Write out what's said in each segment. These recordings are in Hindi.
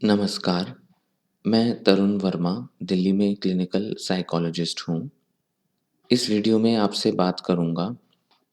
नमस्कार, मैं तरुण वर्मा, दिल्ली में क्लिनिकल साइकोलॉजिस्ट हूँ। इस वीडियो में आपसे बात करूँगा,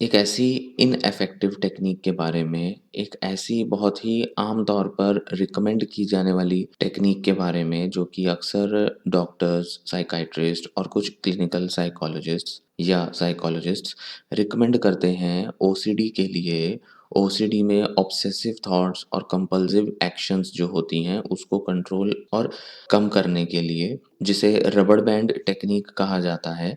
एक ऐसी इनएफ़ेक्टिव टेक्नीक के बारे में, एक ऐसी बहुत ही आम तौर पर रिकमेंड की जाने वाली टेक्नीक के बारे में, जो कि अक्सर डॉक्टर्स, साइकियाट्रिस्ट और कुछ क्लिनिकल साइकोलॉजिस्ट्स या साइकोलॉजिस्ट्स रिकमेंड करते हैं ओसीडी के लिए। ओसीडी में ऑब्सेसिव थॉट्स और कंपल्सिव एक्शंस जो होती हैं, उसको कंट्रोल और कम करने के लिए, जिसे रबर बैंड टेक्नीक कहा जाता है।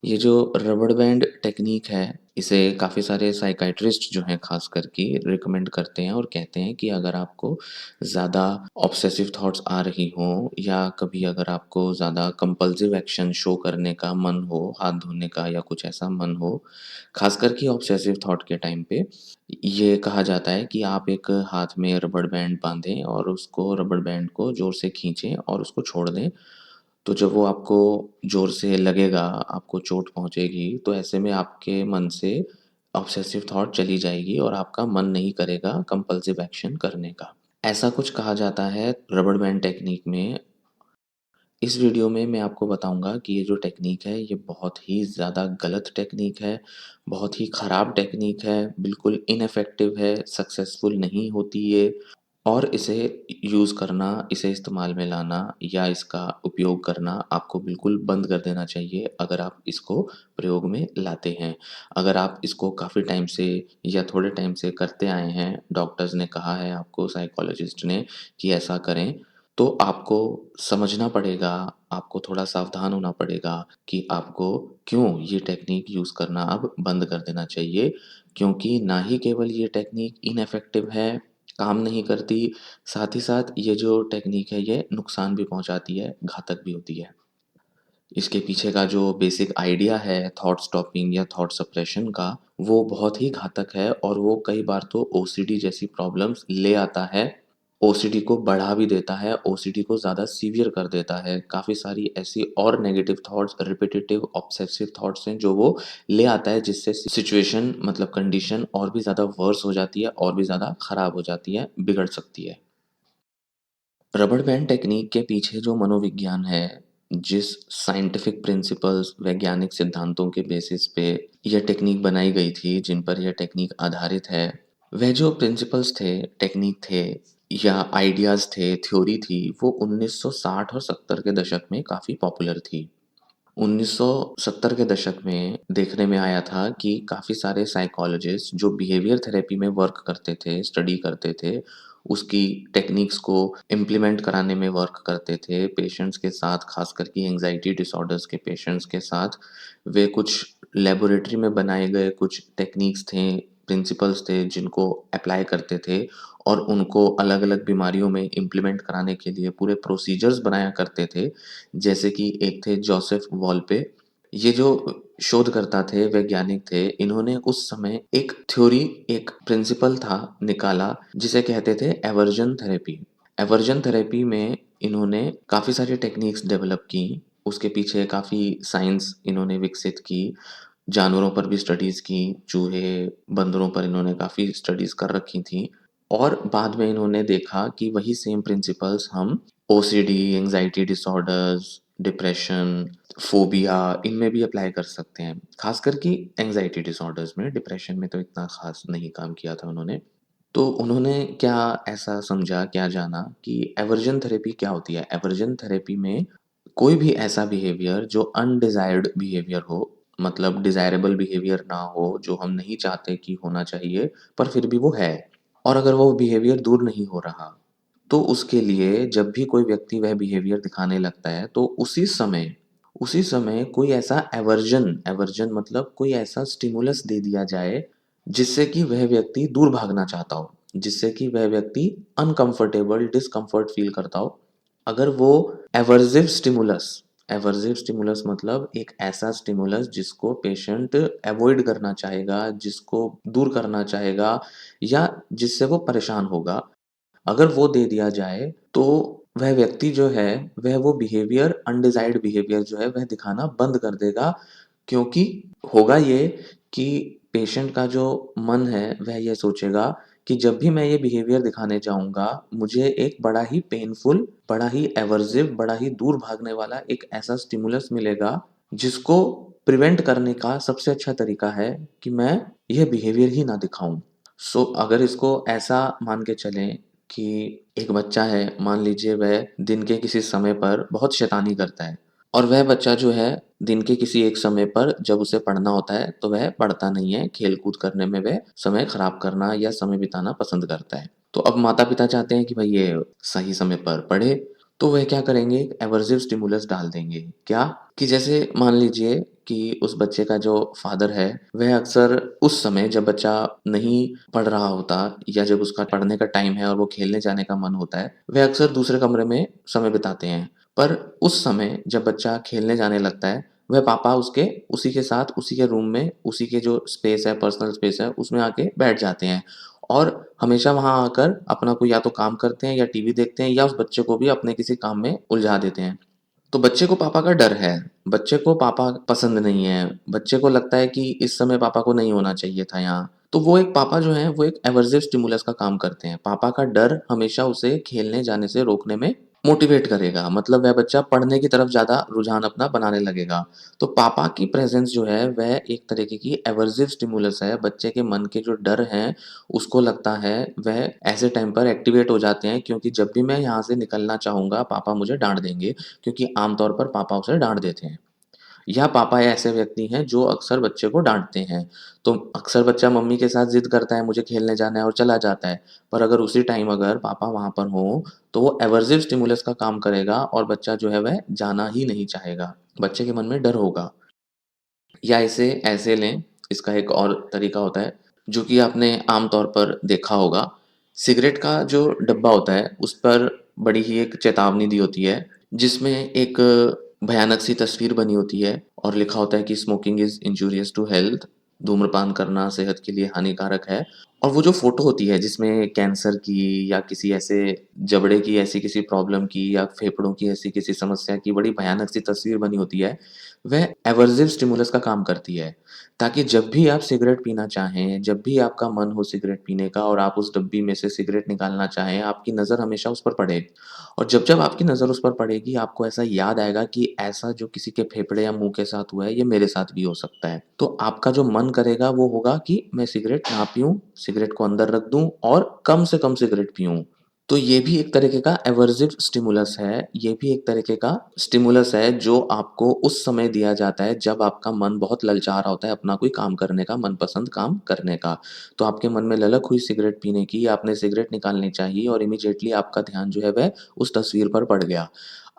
ये जो रबर बैंड टेक्नीक है, इसे काफ़ी सारे साइकियाट्रिस्ट जो हैं ख़ासकर कि रिकमेंड करते हैं और कहते हैं कि अगर आपको ज़्यादा ऑब्सेसिव थॉट्स आ रही हों या कभी अगर आपको ज़्यादा कंपल्सिव एक्शन शो करने का मन हो, हाथ धोने का या कुछ ऐसा मन हो, ख़ासकर कि ऑब्सेसिव थॉट के टाइम पे, ये कहा जाता है कि आप एक हाथ में रबर बैंड बाँधें और उसको रबर बैंड को ज़ोर से खींचें और उसको छोड़ दें। तो जब वो आपको ज़ोर से लगेगा, आपको चोट पहुँचेगी, तो ऐसे में आपके मन से ऑब्सेसिव थॉट चली जाएगी और आपका मन नहीं करेगा कंपल्सिव एक्शन करने का। ऐसा कुछ कहा जाता है रबर बैंड टेक्नीक में। इस वीडियो में मैं आपको बताऊँगा कि ये जो टेक्नीक है, ये बहुत ही ज़्यादा गलत टेक्नीक है, बहुत ही ख़राब टेक्नीक है, बिल्कुल इनइफ़ेक्टिव है, सक्सेसफुल नहीं होती ये। और इसे यूज़ करना, इसे इस्तेमाल में लाना या इसका उपयोग करना आपको बिल्कुल बंद कर देना चाहिए अगर आप इसको प्रयोग में लाते हैं। अगर आप इसको काफ़ी टाइम से या थोड़े टाइम से करते आए हैं, डॉक्टर्स ने कहा है आपको, साइकोलॉजिस्ट ने कि ऐसा करें, तो आपको समझना पड़ेगा, आपको थोड़ा सावधान होना पड़ेगा कि आपको क्यों ये टेक्नीक यूज़ करना अब बंद कर देना चाहिए। क्योंकि ना ही केवल ये टेक्नीक इनइफ़ेक्टिव है, काम नहीं करती, साथ ही साथ ये जो टेक्नीक है ये नुकसान भी पहुँचाती है, घातक भी होती है। इसके पीछे का जो बेसिक आइडिया है थॉट स्टॉपिंग या थॉट सप्रेशन का, वो बहुत ही घातक है और वो कई बार तो ओसीडी जैसी प्रॉब्लम्स ले आता है। ओसीडी को बढ़ा भी देता है, ओसीडी को ज़्यादा सीवियर कर देता है। काफ़ी सारी ऐसी और negative thoughts, repetitive obsessive thoughts हैं जो वो ले आता है, जिससे सिचुएशन मतलब कंडीशन और भी ज़्यादा वर्स हो जाती है और भी ज़्यादा ख़राब हो जाती है, बिगड़ सकती है। रबर बैंड टेक्नीक के पीछे जो मनोविज्ञान है, जिस साइंटिफिक प्रिंसिपल्स, वैज्ञानिक सिद्धांतों के बेसिस पे यह टेक्नीक बनाई गई थी, जिन पर यह टेक्नीक आधारित है, वह जो प्रिंसिपल्स थे, टेक्नीक थे या आइडियाज़ थे, थ्योरी थी, वो 1960 और 70 के दशक में काफ़ी पॉपुलर थी। 1970 के दशक में देखने में आया था कि काफ़ी सारे साइकोलॉजिस्ट जो बिहेवियर थेरेपी में वर्क करते थे, स्टडी करते थे, उसकी टेक्निक्स को इम्प्लीमेंट कराने में वर्क करते थे, पेशेंट्स के साथ, ख़ासकर कि एंग्ज़ायटी डिसऑर्डर्स के पेशेंट्स के साथ, वे कुछ लैबोरेटरी में बनाए गए कुछ टेक्निक्स थे, प्रिंसिपल्स थे, जिनको अप्लाई करते थे और उनको अलग-अलग बीमारियों में इम्प्लीमेंट कराने के लिए पूरे प्रोसीजर्स बनाया करते थे। जैसे कि एक थे जोसेफ वॉल्पे, ये जो शोधकर्ता थे, वैज्ञानिक थे, इन्होंने उस समय एक थ्योरी, एक प्रिंसिपल था निकाला जिसे कहते थे एवर्जन थेरेपी। एवर्जन थेरेपी में इन्होंने काफ़ी सारी टेक्निक्स डेवलप की, उसके पीछे काफ़ी साइंस इन्होंने विकसित की, जानवरों पर भी स्टडीज़ की, चूहे, बंदरों पर इन्होंने काफ़ी स्टडीज़ कर रखी थी और बाद में इन्होंने देखा कि वही सेम प्रिंसिपल्स हम OCD, anxiety disorders, depression, phobia इनमें भी अप्लाई कर सकते हैं। ख़ासकर कि एंग्ज़ायटी डिसऑर्डर्स में, डिप्रेशन में तो इतना ख़ास नहीं काम किया था उन्होंने। तो उन्होंने क्या ऐसा समझा, क्या जाना कि एवर्जन थेरेपी क्या होती है? एवर्जन थेरेपी में कोई भी ऐसा बिहेवियर जो अनडिज़ायर्ड बिहेवियर हो, मतलब डिज़ायरेबल बिहेवियर ना हो, जो हम नहीं चाहते कि होना चाहिए, पर फिर भी वो है और अगर वो बिहेवियर दूर नहीं हो रहा, तो उसके लिए जब भी कोई व्यक्ति वह बिहेवियर दिखाने लगता है, तो उसी समय कोई ऐसा एवर्जन एवर्जन मतलब कोई ऐसा स्टिमुलस दे दिया जाए, जिससे कि वह व्यक्ति दूर भागना चाहता हो, जिससे कि वह व्यक्ति अनकम्फ़र्टेबल, डिस्कम्फ़र्ट फ़ील करता हो। अगर वो एवर्सिव स्टिमुलस मतलब एक ऐसा स्टिमुलस जिसको पेशेंट अवॉइड करना चाहेगा, जिसको दूर करना चाहेगा या जिससे वो परेशान होगा। अगर वो दे दिया जाए, तो वह व्यक्ति जो है, वह वो बिहेवियर अनडिज़ायर्ड बिहेवियर जो है, वह दिखाना बंद कर देगा क्योंकि होगा ये कि पेशेंट का जो मन है, वह ये सोचेगा कि जब भी मैं ये बिहेवियर दिखाने जाऊँगा, मुझे एक बड़ा ही पेनफुल, बड़ा ही एवर्सिव, बड़ा ही दूर भागने वाला एक ऐसा स्टिमुलस मिलेगा, जिसको प्रिवेंट करने का सबसे अच्छा तरीका है कि मैं यह बिहेवियर ही ना दिखाऊँ। अगर इसको ऐसा मान के चलें कि एक बच्चा है, मान लीजिए वह दिन के किसी समय पर बहुत शैतानी करता है और वह बच्चा जो है दिन के किसी एक समय पर जब उसे पढ़ना होता है, तो वह पढ़ता नहीं है, खेल-कूद करने में वह समय खराब करना या समय बिताना पसंद करता है। तो अब माता-पिता चाहते हैं कि भई ये सही समय पर पढ़े, तो वह क्या करेंगे, एक एवर्सिव स्टिमुलस डाल देंगे। क्या? कि जैसे मान लीजिए कि उस बच्चे का जो फ़ादर है, वह अक्सर उस समय जब बच्चा नहीं पढ़ रहा होता या जब उसका पढ़ने का टाइम है और वो खेलने जाने का मन होता है, वह अक्सर दूसरे कमरे में समय बिताते हैं। पर उस समय जब बच्चा खेलने जाने लगता है, वह पापा उसके उसी के साथ, उसी के रूम में, उसी के जो स्पेस है, पर्सनल स्पेस है, उसमें आके बैठ जाते हैं और हमेशा वहाँ आकर अपना कोई या तो काम करते हैं या टीवी देखते हैं या उस बच्चे को भी अपने किसी काम में उलझा देते हैं। तो बच्चे को पापा का डर है, बच्चे को पापा पसंद नहीं है, बच्चे को लगता है कि इस समय पापा को नहीं होना चाहिए था यहाँ। तो वो एक पापा जो हैं, वो एक एवर्सिव स्टिमुलस का काम करते हैं। पापा का डर हमेशा उसे खेलने जाने से रोकने में मोटिवेट करेगा, मतलब वह बच्चा पढ़ने की तरफ ज़्यादा रुझान अपना बनाने लगेगा। तो पापा की प्रेज़ेंस जो है, वह एक तरीके की एवर्सिव स्टिमुलस है। बच्चे के मन के जो डर हैं, उसको लगता है वह ऐसे टाइम पर एक्टिवेट हो जाते हैं क्योंकि जब भी मैं यहाँ से निकलना चाहूँगा, पापा मुझे डाँट देंगे। क्योंकि आम तौर पर पापा उसे डाँट देते हैं या पापा ऐसे व्यक्ति हैं जो अक्सर बच्चे को डाँटते हैं। तो अक्सर बच्चा मम्मी के साथ ज़िद करता है मुझे खेलने जाना है और चला जाता है। पर अगर उसी टाइम अगर पापा वहाँ पर हों, तो वो एवर्सिव स्टिमुलस का काम करेगा और बच्चा जो है वह जाना ही नहीं चाहेगा। बच्चे के मन में डर होगा। या इसे ऐसे लें, इसका एक और तरीका होता है, जो कि आपने आम तौर पर देखा होगा। सिगरेट का जो डब्बा होता है, उस पर बड़ी ही एक चेतावनी दी होती है, जिसमें एक भयानक सी तस्वीर बनी होती है और लिखा होता है कि smoking is injurious to health, धूम्रपान करना सेहत के लिए हानिकारक है। और वो जो फ़ोटो होती है जिसमें कैंसर की या किसी ऐसे जबड़े की ऐसी किसी प्रॉब्लम की या फेफड़ों की ऐसी किसी समस्या की बड़ी भयानक सी तस्वीर बनी होती है, वह एवर्सिव स्टिमुलस का काम करती है, ताकि जब भी आप सिगरेट पीना चाहें, जब भी आपका मन हो सिगरेट पीने का और आप उस डब्बी में से सिगरेट निकालना चाहें, आपकी नज़र हमेशा उस पर पड़े। और जब-जब आपकी नज़र उस पर पड़ेगी, आपको ऐसा याद आएगा कि ऐसा जो किसी के फेफड़े या मुँह के साथ हुआ है, ये मेरे साथ भी हो सकता है। तो आपका जो मन करेगा वो होगा कि मैं सिगरेट ना पीऊँ, सिगरेट को अंदर रख दूँ और कम से कम सिगरेट पीऊँ। तो ये भी एक तरीके का एवर्सिव स्टिमुलस है, ये भी एक तरीके का स्टिमुलस है जो आपको उस समय दिया जाता है जब आपका मन बहुत ललचा रहा होता है अपना कोई काम करने का, मनपसंद काम करने का। तो आपके मन में ललक हुई सिगरेट पीने की, आपने सिगरेट निकालनी चाहिए और इमीडिएटली आपका ध्यान जो है वह उस तस्वीर पर पड़ गया।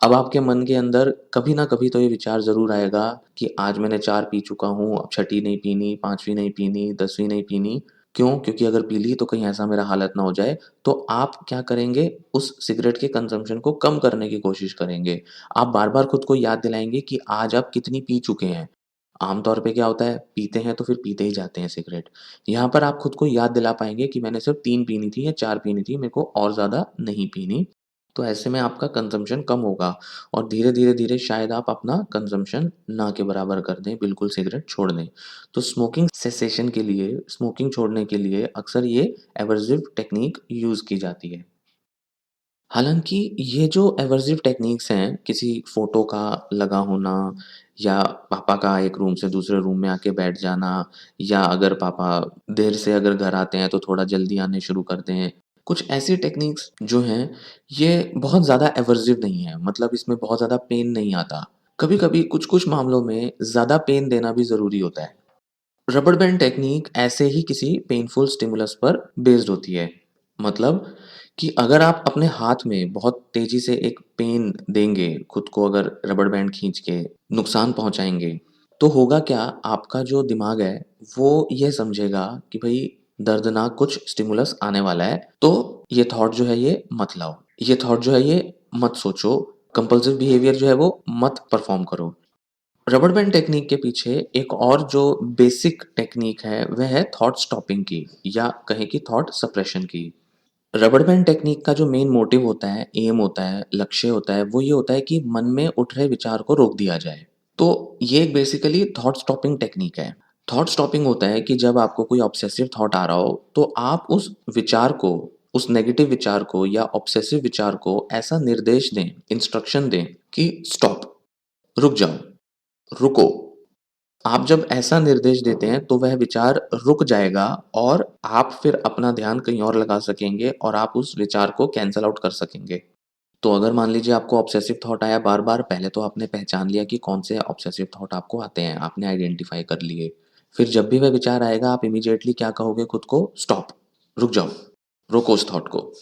अब आपके मन के अंदर कभी न कभी तो ये विचार ज़रूर आएगा कि आज मैंने 4 पी चुका हूँ, अब छठी नहीं पीनी, 5वीं नहीं पीनी, 10वीं नहीं पीनी। क्यों? क्योंकि अगर पी ली तो कहीं ऐसा मेरा हालत ना हो जाए। तो आप क्या करेंगे, उस सिगरेट के कंज़म्पशन को कम करने की कोशिश करेंगे। आप बार-बार खुद को याद दिलाएँगे कि आज आप कितनी पी चुके हैं। आम तौर पे क्या होता है, पीते हैं तो फिर पीते ही जाते हैं सिगरेट। यहाँ पर आप खुद को याद दिला पाएँगे कि मैंने सिर्फ़ 3 पीनी थी या 4 पीनी थी, मेरे को और ज़्यादा नहीं पीनी। तो ऐसे में आपका कंज़म्पशन कम होगा और धीरे-धीरे शायद आप अपना कंज़म्पशन ना के बराबर कर दें, बिल्कुल सिगरेट छोड़ दें। तो स्मोकिंग सेसेशन के लिए, स्मोकिंग छोड़ने के लिए अक्सर ये एवर्सिव टेक्नीक यूज़ की जाती है। हालाँकि ये जो एवर्सिव टेक्नीक्स हैं, किसी फ़ोटो का लगा होना या पापा का एक रूम से दूसरे रूम में आके बैठ जाना या अगर पापा देर से अगर घर आते हैं तो थोड़ा जल्दी आने शुरू कर दें। कुछ ऐसी टेक्नीक्स जो हैं, ये बहुत ज़्यादा एवर्सिव नहीं है, मतलब इसमें बहुत ज़्यादा पेन नहीं आता। कभी-कभी कुछ-कुछ मामलों में ज़्यादा पेन देना भी ज़रूरी होता है। रबर बैंड टेक्नीक ऐसे ही किसी पेनफुल स्टिमुलस पर बेस्ड होती है। मतलब कि अगर आप अपने हाथ में बहुत तेज़ी से एक पेन देंगे, खुद को अगर रबर बैंड खींच के नुकसान पहुँचाएँगे, तो होगा क्या, आपका जो दिमाग है, वो ये समझेगा कि भई दर्दनाक कुछ स्टिमुलस आने वाला है, तो ये थॉट जो है ये मत लाओ। ये थॉट जो है ये मत सोचो, कंपल्सिव बिहेवियर जो है वो मत परफ़ॉर्म करो। रबर बैंड टेक्नीक के पीछे एक और जो बेसिक टेक्नीक है, वह है थॉट स्टॉपिंग की या कहें कि थॉट सप्रेशन की। रबर बैंड टेक्नीक का जो मेन मोटिव होता है, एम होता है, लक्ष्य होता है, वो ये होता है कि मन में उठ रहे विचार को रोक दिया जाए। तो ये एक बेसिकली थॉट स्टॉपिंग टेक्नीक है। थॉट स्टॉपिंग होता है कि जब आपको कोई ऑब्सेसिव थॉट आ रहा हो, तो आप उस विचार को, उस नेगेटिव विचार को या ऑब्सेसिव विचार को ऐसा निर्देश दें, इंस्ट्रक्शन दें कि स्टॉप, रुक जाओ, रुको। आप जब ऐसा निर्देश देते हैं तो वह विचार रुक जाएगा और आप फिर अपना ध्यान कहीं और लगा सकेंगे और आप उस विचार को कैंसल आउट कर सकेंगे। तो अगर मान लीजिए आपको ऑब्सेसिव थॉट आया बार-बार, पहले तो आपने पहचान लिया कि कौन से ऑब्सेसिव थॉट आपको आते हैं, आपने आइडेंटिफ़ाई कर लिए। फिर जब भी वह विचार आएगा आप इमीडिएटली क्या कहोगे खुद को? स्टॉप, रुक जाओ, रोको उस थॉट को,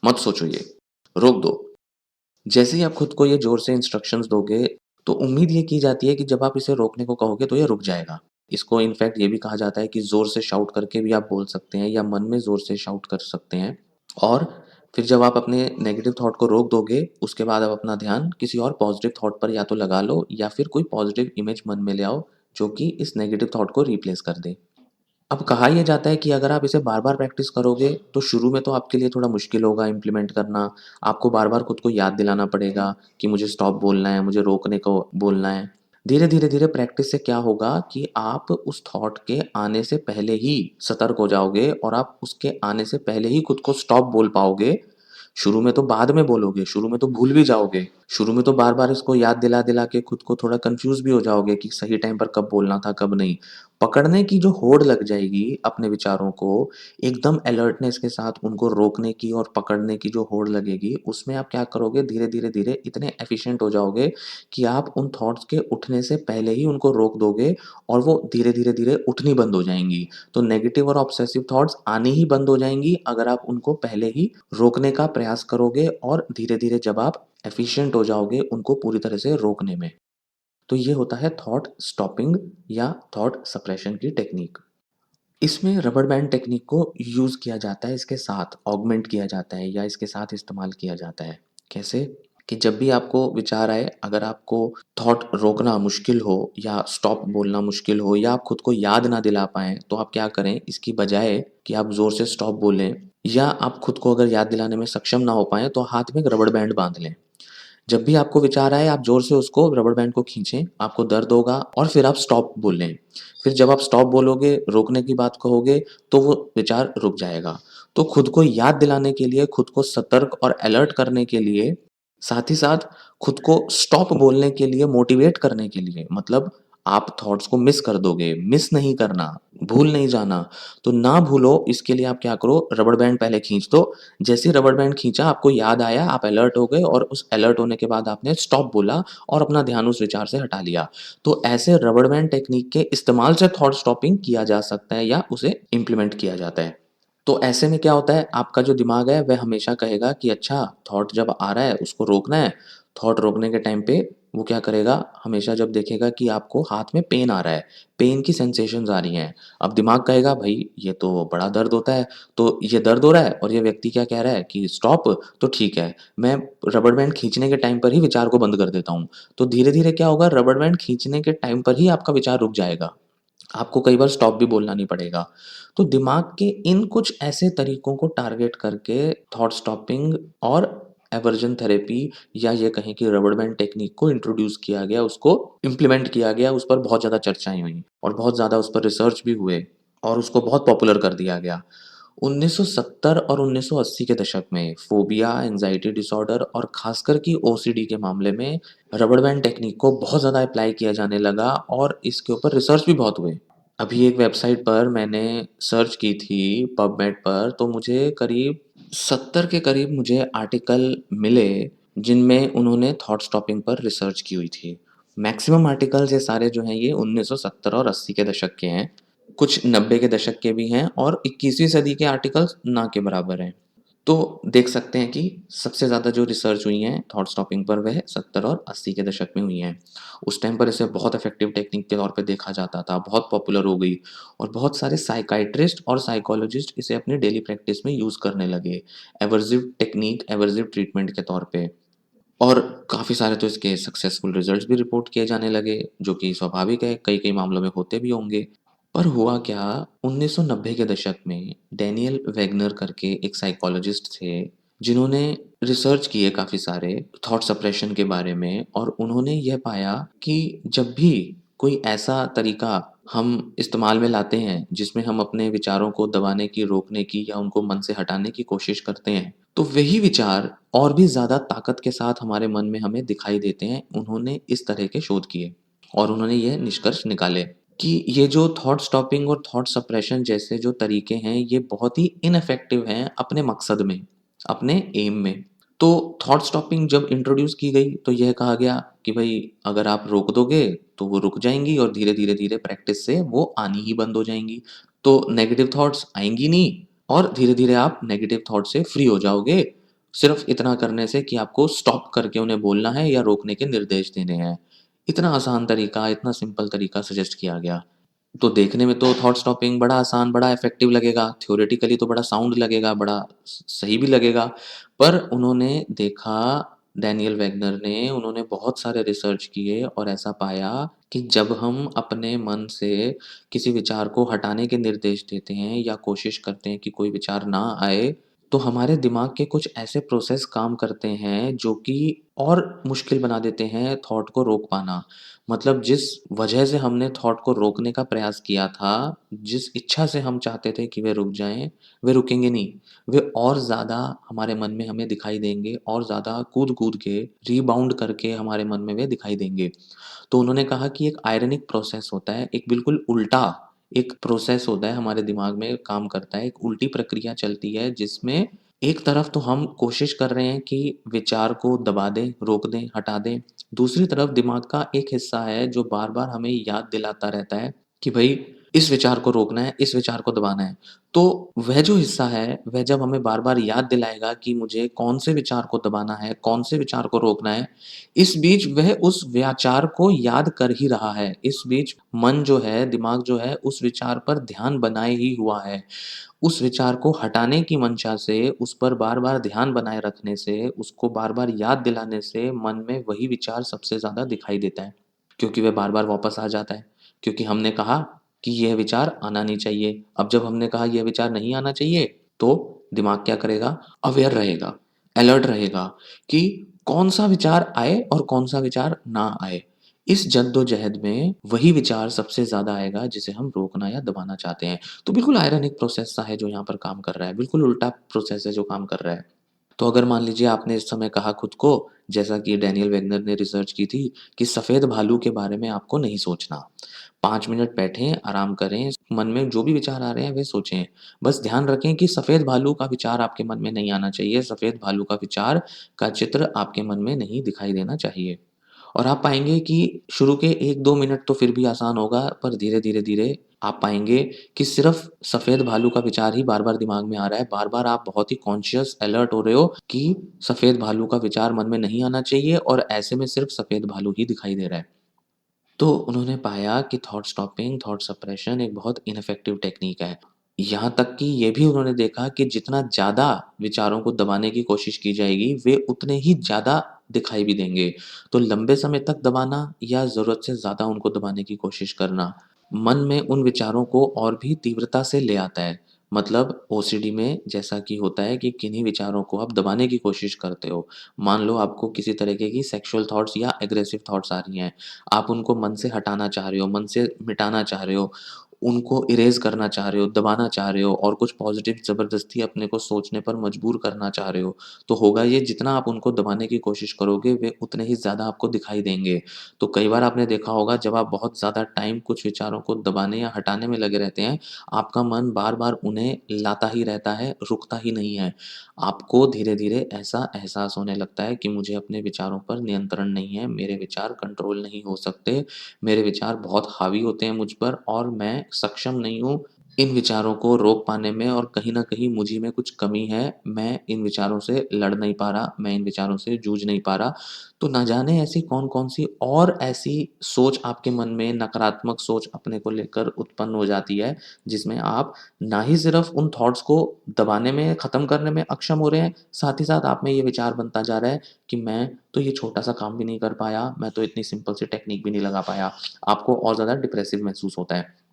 मत सोचो ये, रोक दो। जैसे ही आप खुद को ये ज़ोर से इंस्ट्रक्शंस दोगे, तो उम्मीद ये की जाती है कि जब आप इसे रोकने को कहोगे तो ये रुक जाएगा। इसको इनफैक्ट ये भी कहा जाता है कि ज़ोर से शाउट करके भी आप बोल सकते हैं या मन में ज़ोर से शाउट कर सकते हैं। और फिर जब आप अपने नेगेटिव थॉट को रोक दोगे, उसके बाद आप अपना ध्यान किसी और पॉज़िटिव थॉट पर या तो लगा लो या फिर कोई पॉज़िटिव इमेज मन में ले आओ, जो कि इस नेगेटिव थॉट को रिप्लेस कर दे। अब कहा ये जाता है कि अगर आप इसे बार-बार प्रैक्टिस करोगे, तो शुरू में तो आपके लिए थोड़ा मुश्किल होगा इम्प्लीमेंट करना। आपको बार-बार खुद को याद दिलाना पड़ेगा कि मुझे स्टॉप बोलना है, मुझे रोकने को बोलना है। धीरे-धीरे प्रैक्टिस से क्या होगा कि आप उस थॉट के आने से पहले ही सतर्क हो जाओगे और आप उसके आने से पहले ही खुद को स्टॉप बोल पाओगे। शुरू में तो बाद में बोलोगे, शुरू में तो भूल भी जाओगे। शुरू में तो बार-बार इसको याद दिला-दिला के खुद को थोड़ा कन्फ्यूज़ भी हो जाओगे कि सही टाइम पर कब बोलना था, कब नहीं। पकड़ने की जो होड़ लग जाएगी अपने विचारों को, एकदम अलर्टनेस के साथ उनको रोकने की और पकड़ने की जो होड़ लगेगी, उसमें आप क्या करोगे धीरे-धीरे इतने एफ़िशिएंट हो जाओगे कि आप उन थॉट्स के उठने से पहले ही उनको रोक दोगे और वो धीरे-धीरे उठनी बंद हो जाएँगी। तो नेगेटिव और ऑब्सेसिव थॉट्स आनी ही बंद हो जाएँगी अगर आप उनको पहले ही रोकने का प्रयास करोगे और धीरे-धीरे जब आप एफ़िशिएंट हो जाओगे उनको पूरी तरह से रोकने में। तो ये होता है थॉट स्टॉपिंग या थॉट सप्रेशन की टेक्नीक। इसमें रबर बैंड टेक्नीक को यूज़ किया जाता है, इसके साथ ऑगमेंट किया जाता है या इसके साथ इस्तेमाल किया जाता है। कैसे? कि जब भी आपको विचार आए, अगर आपको थॉट रोकना मुश्किल हो या स्टॉप बोलना मुश्किल हो या आप खुद को याद ना दिला पाएँ, तो आप क्या करें, इसकी बजाय कि आप ज़ोर से स्टॉप बोलें या आप खुद को अगर याद दिलाने में सक्षम ना हो पाएँ, तो हाथ में एक रबर बैंड बाँध लें। जब भी आपको विचार आए, आप ज़ोर से उसको रबर बैंड को खींचें, आपको दर्द होगा और फिर आप स्टॉप बोलें। फिर जब आप स्टॉप बोलोगे, रोकने की बात कहोगे, तो वो विचार रुक जाएगा। तो खुद को याद दिलाने के लिए, खुद को सतर्क और अलर्ट करने के लिए, साथ ही साथ खुद को स्टॉप बोलने के लिए मोटिवेट करने के लिए, मतलब आप थॉट्स को मिस कर दोगे, मिस नहीं करना, भूल नहीं जाना। तो ना भूलो इसके लिए आप क्या करो, रबर बैंड पहले खींच दो। जैसे ही रबर बैंड खींचा, आपको याद आया, आप अलर्ट हो गए और उस अलर्ट होने के बाद आपने स्टॉप बोला और अपना ध्यान उस विचार से हटा लिया। तो ऐसे रबर बैंड टेक्नीक के इस्तेमाल से थॉट स्टॉपिंग किया जा सकता है या उसे इम्प्लीमेंट किया जाता है। तो ऐसे में क्या होता है, आपका जो दिमाग है वह हमेशा कहेगा कि अच्छा, थॉट जब आ रहा है उसको रोकना है। थॉट रोकने के टाइम पे वो क्या करेगा, हमेशा जब देखेगा कि आपको हाथ में पेन आ रहा है, पेन की सेंसेशंस आ रही हैं, अब दिमाग कहेगा भई ये तो बड़ा दर्द होता है, तो ये दर्द हो रहा है और ये व्यक्ति क्या कह रहा है कि स्टॉप, तो ठीक है, मैं रबर बैंड खींचने के टाइम पर ही विचार को बंद कर देता हूँ। तो धीरे-धीरे क्या होगा, रबर बैंड खींचने के टाइम पर ही आपका विचार रुक जाएगा। आपको कई बार स्टॉप भी बोलना नहीं पड़ेगा। तो दिमाग के इन कुछ ऐसे तरीकों को टारगेट करके थॉट स्टॉपिंग और एवर्जन थेरेपी या ये कहें कि रबर बैंड टेक्नीक को इंट्रोड्यूस किया गया, उसको इम्प्लीमेंट किया गया, उस पर बहुत ज़्यादा चर्चाएँ हुईं और बहुत ज़्यादा उस पर रिसर्च भी हुए और उसको बहुत पॉपुलर कर दिया गया। 1970 और 1980 के दशक में फ़ोबिया, एंग्ज़ायटी डिसऑर्डर और ख़ासकर कि ओसीडी के मामले में रबर बैंड टेक्नीक को बहुत ज़्यादा अप्लाई किया जाने लगा और इसके ऊपर रिसर्च भी बहुत हुए। अभी एक वेबसाइट पर मैंने सर्च की थी पबमेड पर, तो मुझे करीब 70 के करीब मुझे आर्टिकल मिले, जिनमें उन्होंने थॉट स्टॉपिंग पर रिसर्च की हुई थी। मैक्सिमम आर्टिकल्स ये सारे जो हैं ये 1970 और 80 के दशक के हैं। कुछ 90 के दशक के भी हैं और 21वीं सदी के आर्टिकल्स ना के बराबर हैं। तो देख सकते हैं कि सबसे ज़्यादा जो रिसर्च हुई हैं थॉट स्टॉपिंग पर वह 70 और 80 के दशक में हुई हैं। उस टाइम पर इसे बहुत इफ़ेक्टिव टेक्निक के तौर पे देखा जाता था, बहुत पॉपुलर हो गई और बहुत सारे साइकियाट्रिस्ट और साइकोलॉजिस्ट इसे अपनी डेली प्रैक्टिस में यूज़ करने लगे, एवर्सिव टेक्निक, एवर्सिव ट्रीटमेंट के तौर पे। और काफ़ी सारे तो इसके सक्सेसफुल रिज़ल्ट्स भी रिपोर्ट किए जाने लगे, जो कि स्वाभाविक है, कई-कई मामलों में होते भी होंगे। पर हुआ क्या, 1990 के दशक में डैनियल वेगनर करके एक साइकोलॉजिस्ट थे, जिन्होंने रिसर्च किए काफ़ी सारे थॉट सप्रेशन के बारे में और उन्होंने यह पाया कि जब भी कोई ऐसा तरीका हम इस्तेमाल में लाते हैं, जिसमें हम अपने विचारों को दबाने की, रोकने की या उनको मन से हटाने की कोशिश करते हैं, तो वही विचार और भी ज़्यादा ताकत के साथ हमारे मन में हमें दिखाई देते हैं। उन्होंने इस तरह के शोध किए और उन्होंने ये निष्कर्ष निकाले कि ये जो थॉट स्टॉपिंग और थॉट सप्रेशन जैसे जो तरीके हैं, ये बहुत ही इनइफ़ेक्टिव हैं अपने मकसद में, अपने एम में। तो थॉट स्टॉपिंग जब इंट्रोड्यूस की गई तो यह कहा गया कि भई अगर आप रोक दोगे तो वो रुक जाएँगी और धीरे-धीरे प्रैक्टिस से वो आनी ही बंद हो जाएँगी। तो नेगेटिव थॉट्स आएँगी नहीं और धीरे-धीरे आप नेगेटिव थॉट से फ्री हो जाओगे। सिर्फ़ इतना करने से कि आपको स्टॉप करके उन्हें बोलना है या रोकने के निर्देश देने हैं। इतना आसान तरीका, इतना सिंपल तरीका सजेस्ट किया गया। तो देखने में तो थॉट स्टॉपिंग बड़ा आसान, बड़ा इफ़ेक्टिव लगेगा, थ्योरेटिकली तो बड़ा साउंड लगेगा, बड़ा स सही भी लगेगा। पर उन्होंने देखा डैनियल वेगनर ने, उन्होंने बहुत सारे रिसर्च किए और ऐसा पाया कि जब हम अपने मन से किसी विचार को हटाने के निर्देश देते हैं या कोशिश करते हैं कि कोई विचार ना आए, तो हमारे दिमाग के कुछ ऐसे प्रोसेस काम करते हैं जो कि और मुश्किल बना देते हैं थॉट को रोक पाना। मतलब जिस वजह से हमने थॉट को रोकने का प्रयास किया था, जिस इच्छा से हम चाहते थे कि वे रुक जाएँ, वे रुकेंगे नहीं। वे और ज़्यादा हमारे मन में हमें दिखाई देंगे और ज़्यादा कूद-कूद के, रीबाउंड करके हमारे मन में वे दिखाई देंगे। तो उन्होंने कहा कि एक आयरनिक प्रोसेस होता है, एक बिल्कुल उल्टा एक प्रोसेस होता है हमारे दिमाग में काम करता है, एक उल्टी प्रक्रिया चलती है जिसमें एक तरफ तो हम कोशिश कर रहे हैं कि विचार को दबा दें, रोक दें, हटा दें। दूसरी तरफ दिमाग का एक हिस्सा है जो बार-बार हमें याद दिलाता रहता है कि भई इस विचार को रोकना है, इस विचार को दबाना है। तो वह जो हिस्सा है, वह जब हमें बार-बार याद दिलाएगा कि मुझे कौन से विचार को दबाना है, कौन से विचार को रोकना है, इस बीच वह उस व्याचार को याद कर ही रहा है। इस बीच मन जो है, दिमाग जो है, उस विचार पर ध्यान बनाए ही हुआ है। उस विचार को हटाने की मंशा से, उस पर बार-बार ध्यान बनाए रखने से, उसको बार-बार याद दिलाने से मन में वही विचार सबसे ज़्यादा दिखाई देता है। क्योंकि वह बार-बार वापस आ जाता है। क्योंकि हमने कहा कि यह विचार आना नहीं चाहिए। अब जब हमने कहा यह विचार नहीं आना चाहिए, तो दिमाग क्या करेगा? अवेयर रहेगा, अलर्ट रहेगा कि कौन-सा विचार आए और कौन-सा विचार ना आए। इस जद्दोजहद में वही विचार सबसे ज़्यादा आएगा जिसे हम रोकना या दबाना चाहते हैं। तो बिल्कुल आयरॉनिक प्रोसेस सा है जो यहाँ पर काम कर रहा है, बिल्कुल उल्टा प्रोसेस है जो काम कर रहा है। तो अगर मान लीजिए आपने इस समय कहा खुद को, जैसा कि डैनियल वेगनर ने रिसर्च की थी, कि सफ़ेद भालू के बारे में आपको नहीं सोचना। 5 मिनट बैठें, आराम करें, मन में जो भी विचार आ रहे हैं वे सोचें। बस ध्यान रखें कि सफ़ेद भालू का विचार आपके मन में नहीं आना चाहिए, सफ़ेद भालू का विचार का चित्र आपके मन में नहीं दिखाई देना चाहिए। और आप पाएँगे कि शुरू के 1-2 मिनट तो फिर भी आसान होगा, पर धीरे-धीरे आप पाएँगे कि सिर्फ़ सफ़ेद भालू का विचार ही बार-बार दिमाग में आ रहा है। बार-बार आप बहुत ही कॉन्शियस अलर्ट हो रहे हो कि सफ़ेद भालू का विचार मन में नहीं आना चाहिए और ऐसे में सिर्फ़ सफ़ेद भालू ही दिखाई दे रहा है। तो उन्होंने पाया कि थॉट स्टॉपिंग, थॉट सप्रेशन एक बहुत इनफेक्टिव टेक्नीक है। यहाँ तक कि ये भी उन्होंने देखा कि जितना ज़्यादा विचारों को दबाने की कोशिश की जाएगी, वे उतने ही ज़्यादा दिखाई भी देंगे। तो लंबे समय तक दबाना या ज़रूरत से ज़्यादा उनको दबाने की कोशिश करना, मन में उन विचारों को और भी तीव्रता से ले आता है। मतलब ओसीडी में जैसा कि होता है कि किन्हीं विचारों को आप दबाने की कोशिश करते हो। मान लो आपको किसी तरीके की सेक्सुअल थॉट्स या एग्रेसिव थॉट्स आ रही हैं। आप उनको मन से हटाना चाह रहे हो, मन से मिटाना चाह रहे हो, उनको इरेज़ करना चाह रहे हो, दबाना चाह रहे हो और कुछ पॉज़िटिव ज़बरदस्ती अपने को सोचने पर मजबूर करना चाह रहे हो, तो होगा ये जितना आप उनको दबाने की कोशिश करोगे, वे उतने ही ज़्यादा आपको दिखाई देंगे। तो कई बार आपने देखा होगा जब आप बहुत ज़्यादा टाइम कुछ विचारों को दबाने या हटाने में लगे रहते हैं, आपका मन बार-बार उन्हें लाता ही रहता है, रुकता ही नहीं है। आपको धीरे-धीरे ऐसा एहसास होने लगता है कि मुझे अपने विचारों पर नियंत्रण नहीं है, मेरे विचार कंट्रोल नहीं हो सकते, मेरे विचार बहुत हावी होते हैं मुझ पर और मैं सक्षम नहीं हूँ इन विचारों को रोक पाने में और कहीं न कहीं मुझ ही में कुछ कमी है, मैं इन विचारों से लड़ नहीं पा रहा, मैं इन विचारों से जूझ नहीं पा रहा। तो ना जाने ऐसी कौन-कौन सी और ऐसी सोच आपके मन में नकारात्मक सोच अपने को लेकर उत्पन्न हो जाती है, जिसमें आप ना ही सिर्फ़ उन थॉट्स को दबाने में, ख़त्म करने में अक्षम हो रहे हैं, साथ ही साथ आप में ये विचार बनता जा रहा है कि मैं तो ये छोटा-सा काम भी नहीं कर पाया, मैं तो इतनी सिंपल सी टेक्नीक भी नहीं लगा पाया। आपको और ज़्यादा डिप्रेसिव महसूस होता है।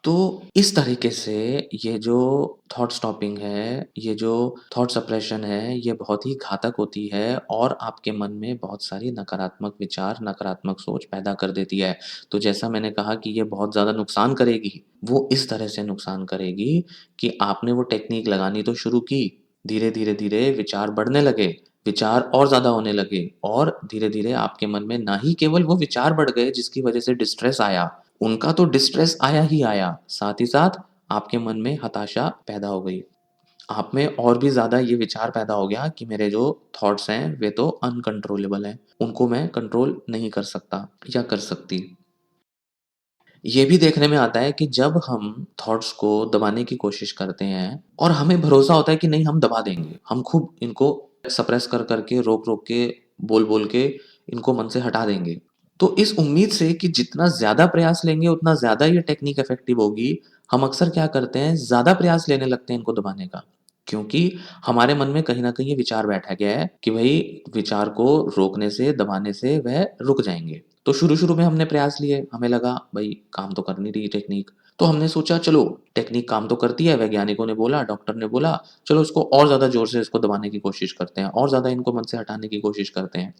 तो इस तरीके से ये जो थॉट स्टॉपिंग है, ये जो थॉट सप्रेशन है, ये बहुत ही घातक होती है और आपके मन में बहुत सारी नकारात्मक विचार, नकारात्मक सोच पैदा कर देती है। तो जैसा मैंने कहा कि ये बहुत ज़्यादा नुकसान करेगी, वो इस तरह से नुकसान करेगी कि आपने वो टेक्नीक लगानी तो शुरू की, धीरे-धीरे विचार बढ़ने लगे, विचार और ज़्यादा होने लगे और धीरे-धीरे आपके मन में ना ही केवल वो विचार बढ़ गए जिसकी वज़ह से डिस्ट्रेस आया, उनका तो डिस्ट्रेस आया ही आया, साथ ही साथ आपके मन में हताशा पैदा हो गई। आप में और भी ज़्यादा ये विचार पैदा हो गया कि मेरे जो थॉट्स हैं, वे तो अनकंट्रोलेबल हैं, उनको मैं कंट्रोल नहीं कर सकता या कर सकती। ये भी देखने में आता है कि जब हम थॉट्स को दबाने की कोशिश करते हैं और हमें भरोसा होता है कि नहीं हम दबा देंगे, हम खूब इनको सप्रेस कर के, रोक-रोक के, बोल-बोल के इनको मन से हटा देंगे। तो इस उम्मीद से कि जितना ज़्यादा प्रयास लेंगे उतना ज़्यादा ये टेक्नीक इफ़ेक्टिव होगी, हम अक्सर क्या करते हैं ज़्यादा प्रयास लेने लगते हैं इनको दबाने का। क्योंकि हमारे मन में कहीं न कहीं ये विचार बैठा गया है कि भई विचार को रोकने से, दबाने से वह रुक जाएँगे। तो शुरू-शुरू में हमने प्रयास लिए, हमें लगा भई काम तो कर नहीं रही टेक्नीक। तो हमने सोचा चलो टेक्नीक काम तो करती है, वैज्ञानिकों ने बोला, डॉक्टर ने बोला, चलो इसको और ज़्यादा ज़ोर से इसको दबाने की कोशिश करते हैं, और ज़्यादा इनको मन से हटाने की कोशिश करते हैं।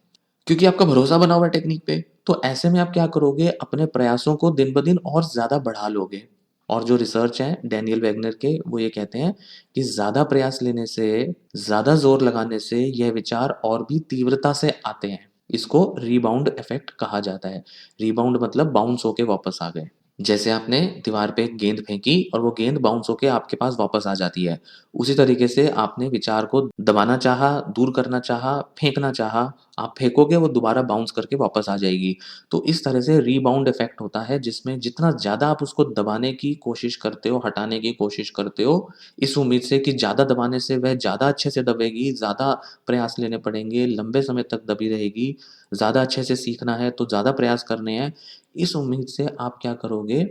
क्योंकि आपका भरोसा बना हुआ है टेक्नीक पे, तो ऐसे में आप क्या करोगे अपने प्रयासों को दिन-ब-दिन और ज़्यादा बढ़ा लोगे। और जो रिसर्च है डैनियल वेगनर के वो ये कहते हैं कि ज़्यादा प्रयास लेने से, ज़्यादा ज़ोर लगाने से यह विचार और भी तीव्रता से आते हैं। इसको रिबाउंड इफ़ेक्ट कहा जाता है। रिबाउंड मतलब बाउंस होके वापस आ गए। जैसे आपने दीवार पे एक गेंद फेंकी और वो गेंद बाउंस होके आपके पास वापस आ जाती है। उसी तरीके से आपने विचार को दबाना चाहा, दूर करना चाहा, फेंकना चाहा, आप फेंकोगे वो दोबारा बाउंस करके वापस आ जाएगी। तो इस तरह से रीबाउंड इफ़ेक्ट होता है जिसमें जितना ज़्यादा आप उसको दबाने की कोशिश करते हो, हटाने की कोशिश करते हो, इस उम्मीद से कि ज़्यादा दबाने से वह ज़्यादा अच्छे से दबेगी, ज़्यादा प्रयास लेने पड़ेंगे, लंबे समय तक दबी रहेगी, ज़्यादा अच्छे से सीखना है तो ज़्यादा प्रयास करने हैं। इस उम्मीद से आप क्या करोगे,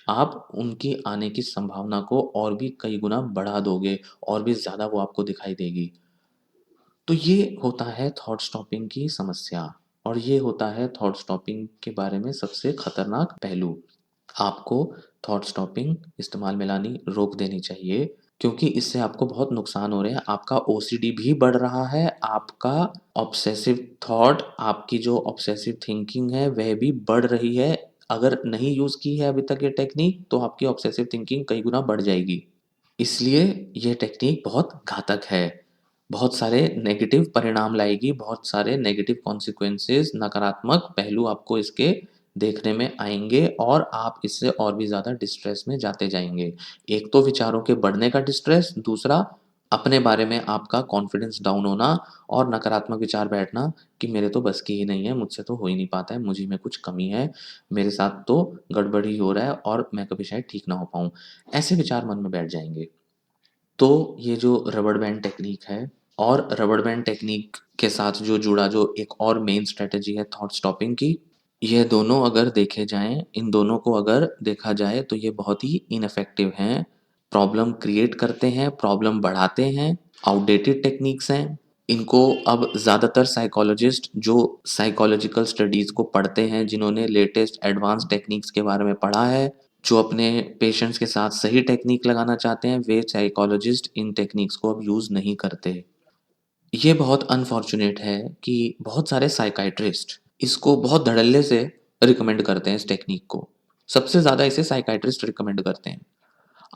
आप उनकी आने की संभावना को और भी कई गुना बढ़ा दोगे और भी ज़्यादा वो आपको दिखाई देगी। तो ये होता है थॉट स्टॉपिंग की समस्या और ये होता है थॉट स्टॉपिंग के बारे में सबसे खतरनाक पहलू। आपको थॉट स्टॉपिंग इस्तेमाल में लानी रोक देनी चाहिए क्योंकि इससे आपको बहुत नुकसान हो रहे हैं। आपका ओसीडी भी बढ़ रहा है, आपका ऑब्सेसिव थॉट, आपकी जो ऑब्सेसिव थिंकिंग है वह भी बढ़ रही है। अगर नहीं यूज़ की है अभी तक ये टेक्नीक तो आपकी ऑब्सेसिव थिंकिंग कई गुना बढ़ जाएगी। इसलिए ये टेक्नीक बहुत घातक है। बहुत सारे नेगेटिव परिणाम लाएगी, बहुत सारे नेगेटिव कॉन्सिक्वेंसेस, नकारात्मक पहलू आपको इसके देखने में आएँगे और आप इससे और भी ज़्यादा डिस्ट्रेस में जाते जाएँगे। एक तो विचारों के बढ़ने का डिस्ट्रेस, दूसरा अपने बारे में आपका कॉन्फिडेंस डाउन होना और नकारात्मक विचार बैठना कि मेरे तो बस की ही नहीं है, मुझसे तो हो ही नहीं पाता है, मुझ ही में कुछ कमी है, मेरे साथ तो गड़बड़ ही हो रहा है और मैं कभी शायद ठीक ना हो पाऊँ। ऐसे विचार मन में बैठ जाएँगे। तो ये जो रबर बैंड टेक्नीक है और रबर बैंड टेक्नीक के साथ जो जुड़ा जो एक और मेन स्ट्रैटेजी है थॉट स्टॉपिंग की, ये दोनों अगर देखे जाएँ, इन दोनों को अगर देखा जाए तो ये बहुत ही इनइफ़ेक्टिव हैं, प्रॉब्लम क्रिएट करते हैं, प्रॉब्लम बढ़ाते हैं, आउटडेटेड टेक्नीक्स हैं। इनको अब ज़्यादातर साइकोलॉजिस्ट जो साइकोलॉजिकल स्टडीज़ को पढ़ते हैं, जिन्होंने लेटेस्ट एडवांस टेक्नीक्स के बारे में पढ़ा है, जो अपने पेशेंट्स के साथ सही टेक्नीक लगाना चाहते हैं, वे साइकोलॉजिस्ट इन टेक्नीक्स को अब यूज़ नहीं करते। ये बहुत अनफॉर्च्यूनेट है कि बहुत सारे साइकियाट्रिस्ट इसको बहुत धड़ल्ले से रिकमेंड करते हैं इस टेक्नीक को। सबसे ज़्यादा इसे साइकियाट्रिस्ट रिकमेंड करते हैं।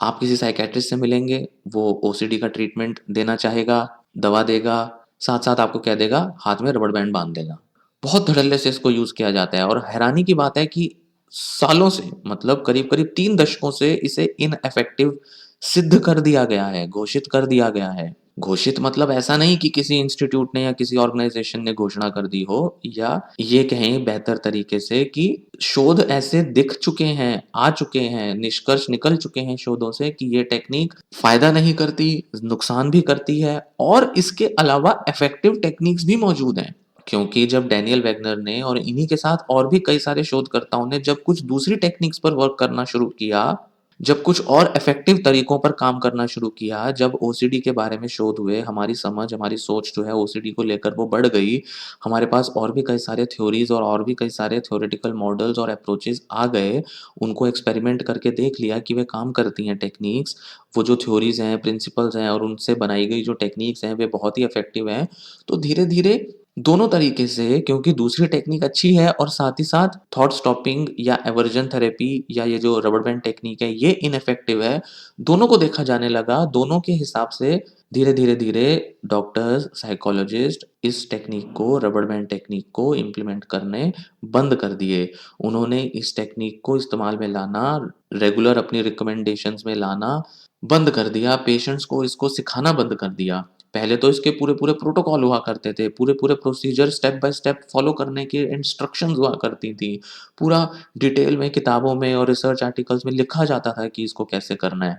आप किसी साइकियाट्रिस्ट से मिलेंगे, वो ओसीडी का ट्रीटमेंट देना चाहेगा, दवा देगा, साथ-साथ आपको कह देगा हाथ में रबर बैंड बाँध देगा। बहुत धड़ल्ले से इसको यूज़ किया जाता है और हैरानी की बात है कि सालों से मतलब करीब-करीब 3 दशकों से इसे इनइफेक्टिव सिद्ध कर दिया गया है, घोषित कर दिया गया है। घोषित मतलब ऐसा नहीं कि किसी इंस्टीट्यूट ने या किसी ऑर्गनाइज़ेशन ने घोषणा कर दी हो या ये कहें बेहतर तरीके से कि शोध ऐसे दिख चुके हैं, आ चुके हैं, निष्कर्ष निकल चुके हैं शोधों से कि ये टेक्नीक फ़ायदा नहीं करती, नुकसान भी करती है और इसके अलावा इफेक्टिव टेक्नीक्स भी मौजूद हैं। क्योंकि जब डैनियल वेगनर ने और इन्हीं के साथ और भी कई सारे शोधकर्ताओं ने जब कुछ दूसरी टेक्निक्स पर वर्क करना शुरू किया, जब कुछ और इफ़ेक्टिव तरीकों पर काम करना शुरू किया, जब ओसीडी के बारे में शोध हुए, हमारी समझ, हमारी सोच जो है ओसीडी को लेकर वो बढ़ गई। हमारे पास और भी कई सारे थ्योरीज़ और भी कई सारे थ्योरेटिकल मॉडल्स और अप्रोचेज़ आ गए। उनको एक्सपेरिमेंट करके देख लिया कि वे काम करती हैं टेक्नीक्स। वो जो थ्योरीज़ हैं, प्रिंसिपल्स हैं और उनसे बनाई गई जो टेक्नीक्स हैं, वे बहुत ही इफ़ेक्टिव हैं। तो धीरे-धीरे दोनों तरीके से, क्योंकि दूसरी टेक्नीक अच्छी है और साथ ही साथ थॉट स्टॉपिंग या एवर्जन थेरेपी या ये जो रबर बैंड टेक्नीक है ये इनइफेक्टिव है। दोनों को देखा जाने लगा, दोनों के हिसाब से धीरे-धीरे डॉक्टर्स, साइकोलॉजिस्ट इस टेक्नीक को, रबर बैंड टेक्नीक को इम्प्लीमेंट करने बंद कर दिए। उन्होंने इस टेक्नीक को इस्तेमाल में लाना, रेगुलर अपनी रिकमेंडेशंस में लाना बंद कर दिया, पेशेंट्स को इसको सिखाना बंद कर दिया। पहले तो इसके पूरे-पूरे प्रोटोकॉल हुआ करते थे, पूरे-पूरे procedure step by step follow करने की इंस्ट्रक्शंस हुआ करती थी। पूरा डिटेल में किताबों में और रिसर्च आर्टिकल्स में लिखा जाता था कि इसको कैसे करना है।